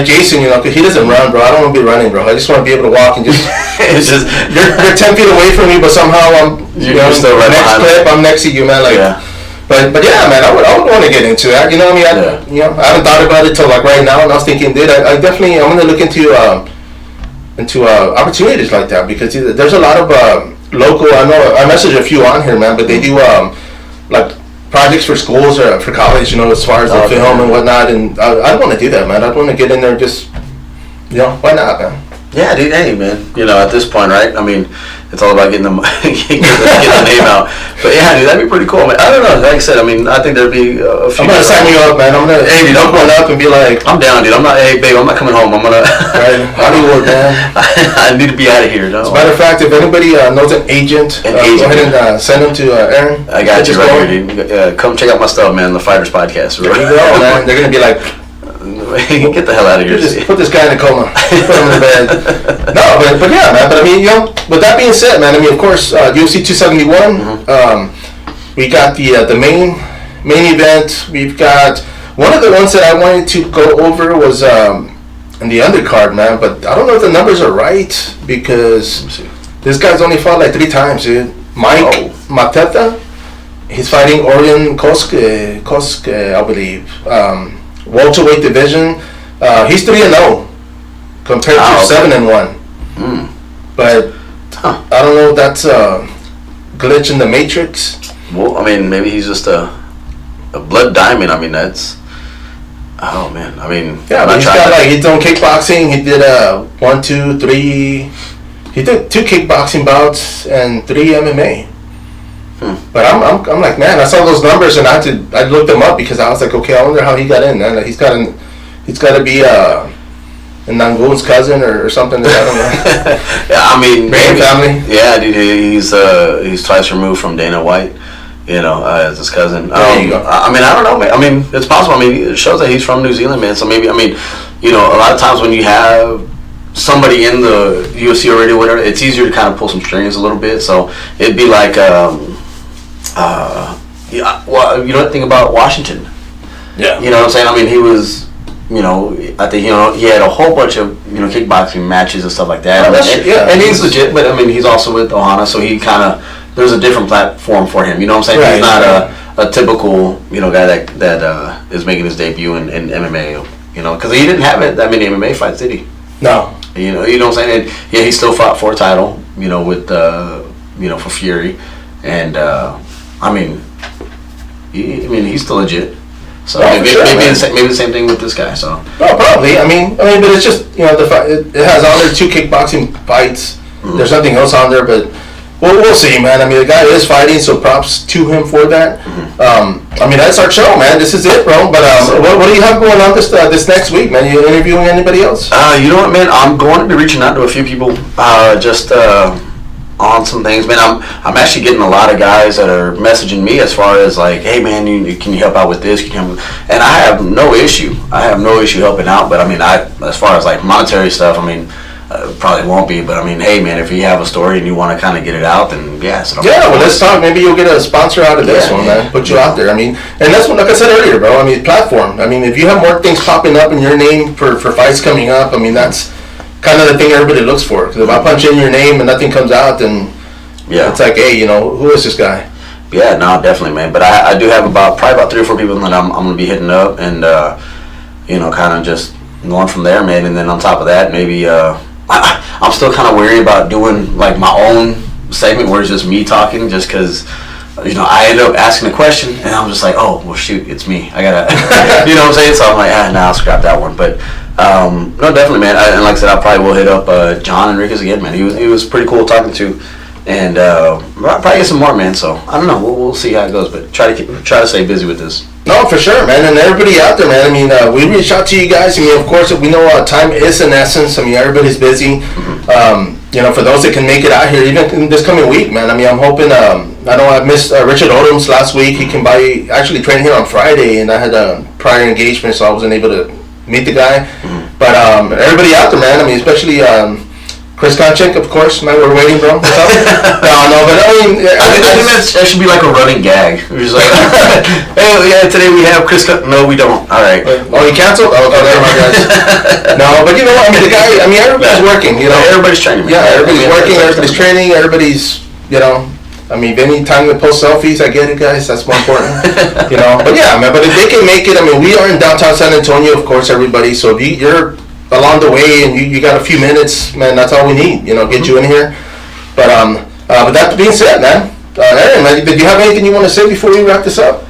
Jason, because he doesn't run, bro. I don't want to be running, bro. I just want to be able to walk and just. It's just you're 10 feet away from me, but somehow I'm. You're still right next clip. I'm next to you, man. Like. Yeah. But yeah, man, I would want to get into that. You know what I mean? I haven't thought about it till like right now, and I was thinking, dude, I'm gonna look into opportunities like that because there's a lot of local. I know I messaged a few on here, man, but they do like projects for schools or for college, as far as the film and whatnot, and I'd want to do that, man. I'd want to get in there, just, why not, man? Yeah, dude, hey, man, at this point, right? I mean, it's all about getting the name out. But yeah, dude, that'd be pretty cool, man. I don't know, like I said, I mean, I think there'd be a few. I'm gonna sign you up, man. Hey, dude, I'm going up and be like, I'm down, dude. Hey, babe, I'm not coming home. I'm gonna. Right, Hollywood, man. I need to be out of here. No. As a matter of fact, if anybody knows an agent, go ahead and send them to Aaron. I got you right here, dude. Come check out my stuff, man. The Fighters Podcast. There you go, man. They're gonna be like. Get the hell out of here. Put this guy in a coma. Put him in the bed. No, but yeah, man. But I mean, with that being said, man, I mean, of course, UFC 271. We got the main event. We've got one of the ones that I wanted to go over was in the undercard, man. But I don't know if the numbers are right because this guy's only fought like 3 times, dude. Mike Mateta. He's fighting Orion Koske, I believe. Welterweight division, he's 3-0 compared to 7-1. But I don't know if that's a glitch in the matrix. Well, I mean, maybe he's just a a blood diamond. I mean, that's. Oh man, I mean. Yeah, but he's got like he's done kickboxing. He did 1, 2, 3. He did 2 kickboxing bouts and 3 MMA. But I'm like, man, I saw those numbers and I looked them up because I was like, okay, I wonder how he got in. Man, he's got to be Nangun's cousin or something. I don't know. Yeah, I mean, maybe family. Yeah, dude, he's twice removed from Dana White. As his cousin. There you go. I mean, I don't know, man. I mean, it's possible. I mean, it shows that he's from New Zealand, man. So maybe, I mean, a lot of times when you have somebody in the UFC already, whatever, it's easier to kind of pull some strings a little bit. So it'd be like, well, you know, think about Washington. Yeah. You know what I'm saying? I mean, he was, I think, he had a whole bunch of, kickboxing matches and stuff like that. And he's legit, but I mean, he's also with Ohana, so he kind of, there's a different platform for him. You know what I'm saying? Right. He's not a typical, guy that is making his debut in MMA, because he didn't have that many MMA fights, did he? No. You know what I'm saying? And, yeah, he still fought for a title, with, for Fury. And, I mean, he's still legit. So maybe the same thing with this guy. So probably. I mean, but it's just it has on there 2 kickboxing fights. Mm-hmm. There's nothing else on there, but we'll see, man. I mean, the guy is fighting, so props to him for that. Mm-hmm. I mean, that's our show, man. This is it, bro. But what do you have going on this next week, man? You interviewing anybody else? You know what, man? I'm going to be reaching out to a few people. On some things, man. I'm actually getting a lot of guys that are messaging me as far as like, hey man, can you help out with this? And I have no issue. Helping out. But I mean, as far as like monetary stuff, I mean, probably won't be. But I mean, hey man, if you have a story and you want to kind of get it out, then well, let's talk. Maybe you'll get a sponsor out of this one, man. Put you out there. I mean, and that's what, like I said earlier, bro. I mean, platform. I mean, if you have more things popping up in your name for fights coming up, I mean, that's kind of the thing everybody looks for. Because if I punch in your name and nothing comes out, then it's like, hey, who is this guy? Yeah, no, definitely, man. But I do have probably about 3 or 4 people that I'm going to be hitting up and, kind of just going from there, man. And then on top of that, maybe I'm still kind of wary about doing like my own segment where it's just me talking, just because. I ended up asking a question, and I'm just like, oh, well, shoot, it's me. I gotta, you know what I'm saying? So I'm like, I'll scrap that one. But, no, definitely, man. And like I said, I probably will hit up John Enriquez again, man. He was pretty cool talking to. And probably get some more, man. So, I don't know. We'll see how it goes. But try to stay busy with this. No, for sure, man. And everybody out there, man. I mean, we reach out to you guys. I mean, of course, we know time is an essence. I mean, everybody's busy. Mm-hmm. For those that can make it out here, even in this coming week, man. I mean, I'm hoping. I know I missed Richard Odom's last week. He came by, actually trained here on Friday, and I had a prior engagement, so I wasn't able to meet the guy. Mm-hmm. But everybody out there, man. I mean, especially Chris Konchik, of course, man. We're waiting, bro. What's up? No, but I mean, I think that should be like a running gag. We're just like, hey, yeah, today we have Chris. No, we don't. All right. Oh, he canceled? Oh, okay, never mind, guys. No, but I mean, the guy. I mean, everybody's working. Everybody's training. Yeah, everybody's working. Everybody's training. Everybody's, I mean, any time to post selfies, I get it, guys. That's more important, But yeah, man. But if they can make it, I mean, we are in downtown San Antonio, of course, everybody. So if you're along the way and you got a few minutes, man, that's all we need. Get you in here. But with that being said, man, Aaron, man, did you have anything you want to say before we wrap this up?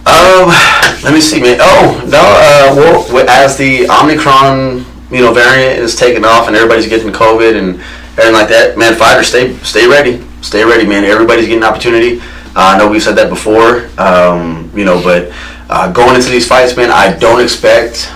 Let me see, man. Oh no. Well, as the Omicron, variant is taking off and everybody's getting COVID and everything like that, man, fighters, stay ready. Stay ready, man. Everybody's getting an opportunity. I know we've said that before, but going into these fights, man, I don't expect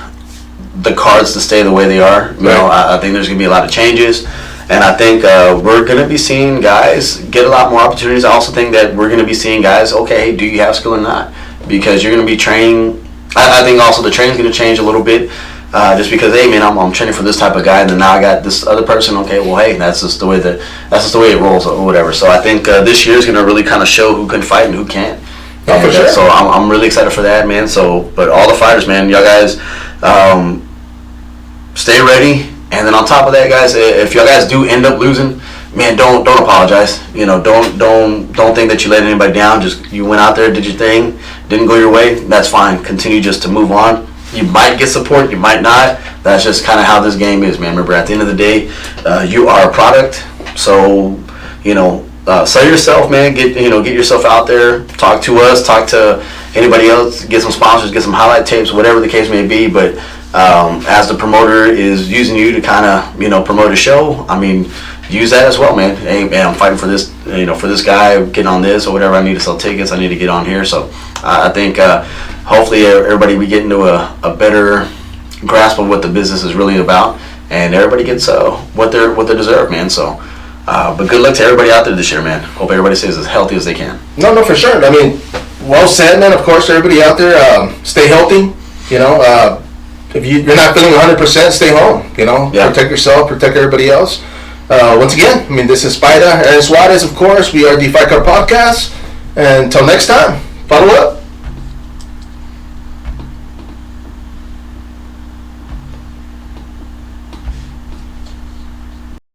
the cards to stay the way they are. I think there's going to be a lot of changes. And I think we're going to be seeing guys get a lot more opportunities. I also think that we're going to be seeing guys, okay, do you have skill or not? Because you're going to be training. I think also the training's going to change a little bit. Just because, hey man, I'm training for this type of guy, and then now I got this other person. Okay, well, hey, that's just the way it rolls or whatever. So I think this year is gonna really kind of show who can fight and who can't. Oh, for sure. So I'm really excited for that, man. So, but all the fighters, man, y'all guys, stay ready. And then on top of that, guys, if y'all guys do end up losing, man, don't apologize. Don't think that you let anybody down. Just you went out there, did your thing, didn't go your way. That's fine. Continue just to move on. You might get support, you might not. That's just kind of how this game is, man. Remember, at the end of the day, you are a product. So, sell yourself, man. Get yourself out there. Talk to us. Talk to anybody else, get some sponsors, get some highlight tapes, whatever the case may be. But as the promoter is using you to kind of, promote a show, I mean, use that as well, man. Hey, man, I'm fighting for this, for this guy, getting on this or whatever. I need to sell tickets. I need to get on here. So I think hopefully everybody we get into a better grasp of what the business is really about, and everybody gets what they deserve, man. So, but good luck to everybody out there this year, man. Hope everybody stays as healthy as they can. No, for sure. I mean, well said, man. Of course, everybody out there, stay healthy. If you're not feeling 100%, stay home. Protect yourself, protect everybody else. Once again, I mean, this is sPidA, Aaron Suarez, of course. We are the Fight Card Podcast. And until next time, follow up.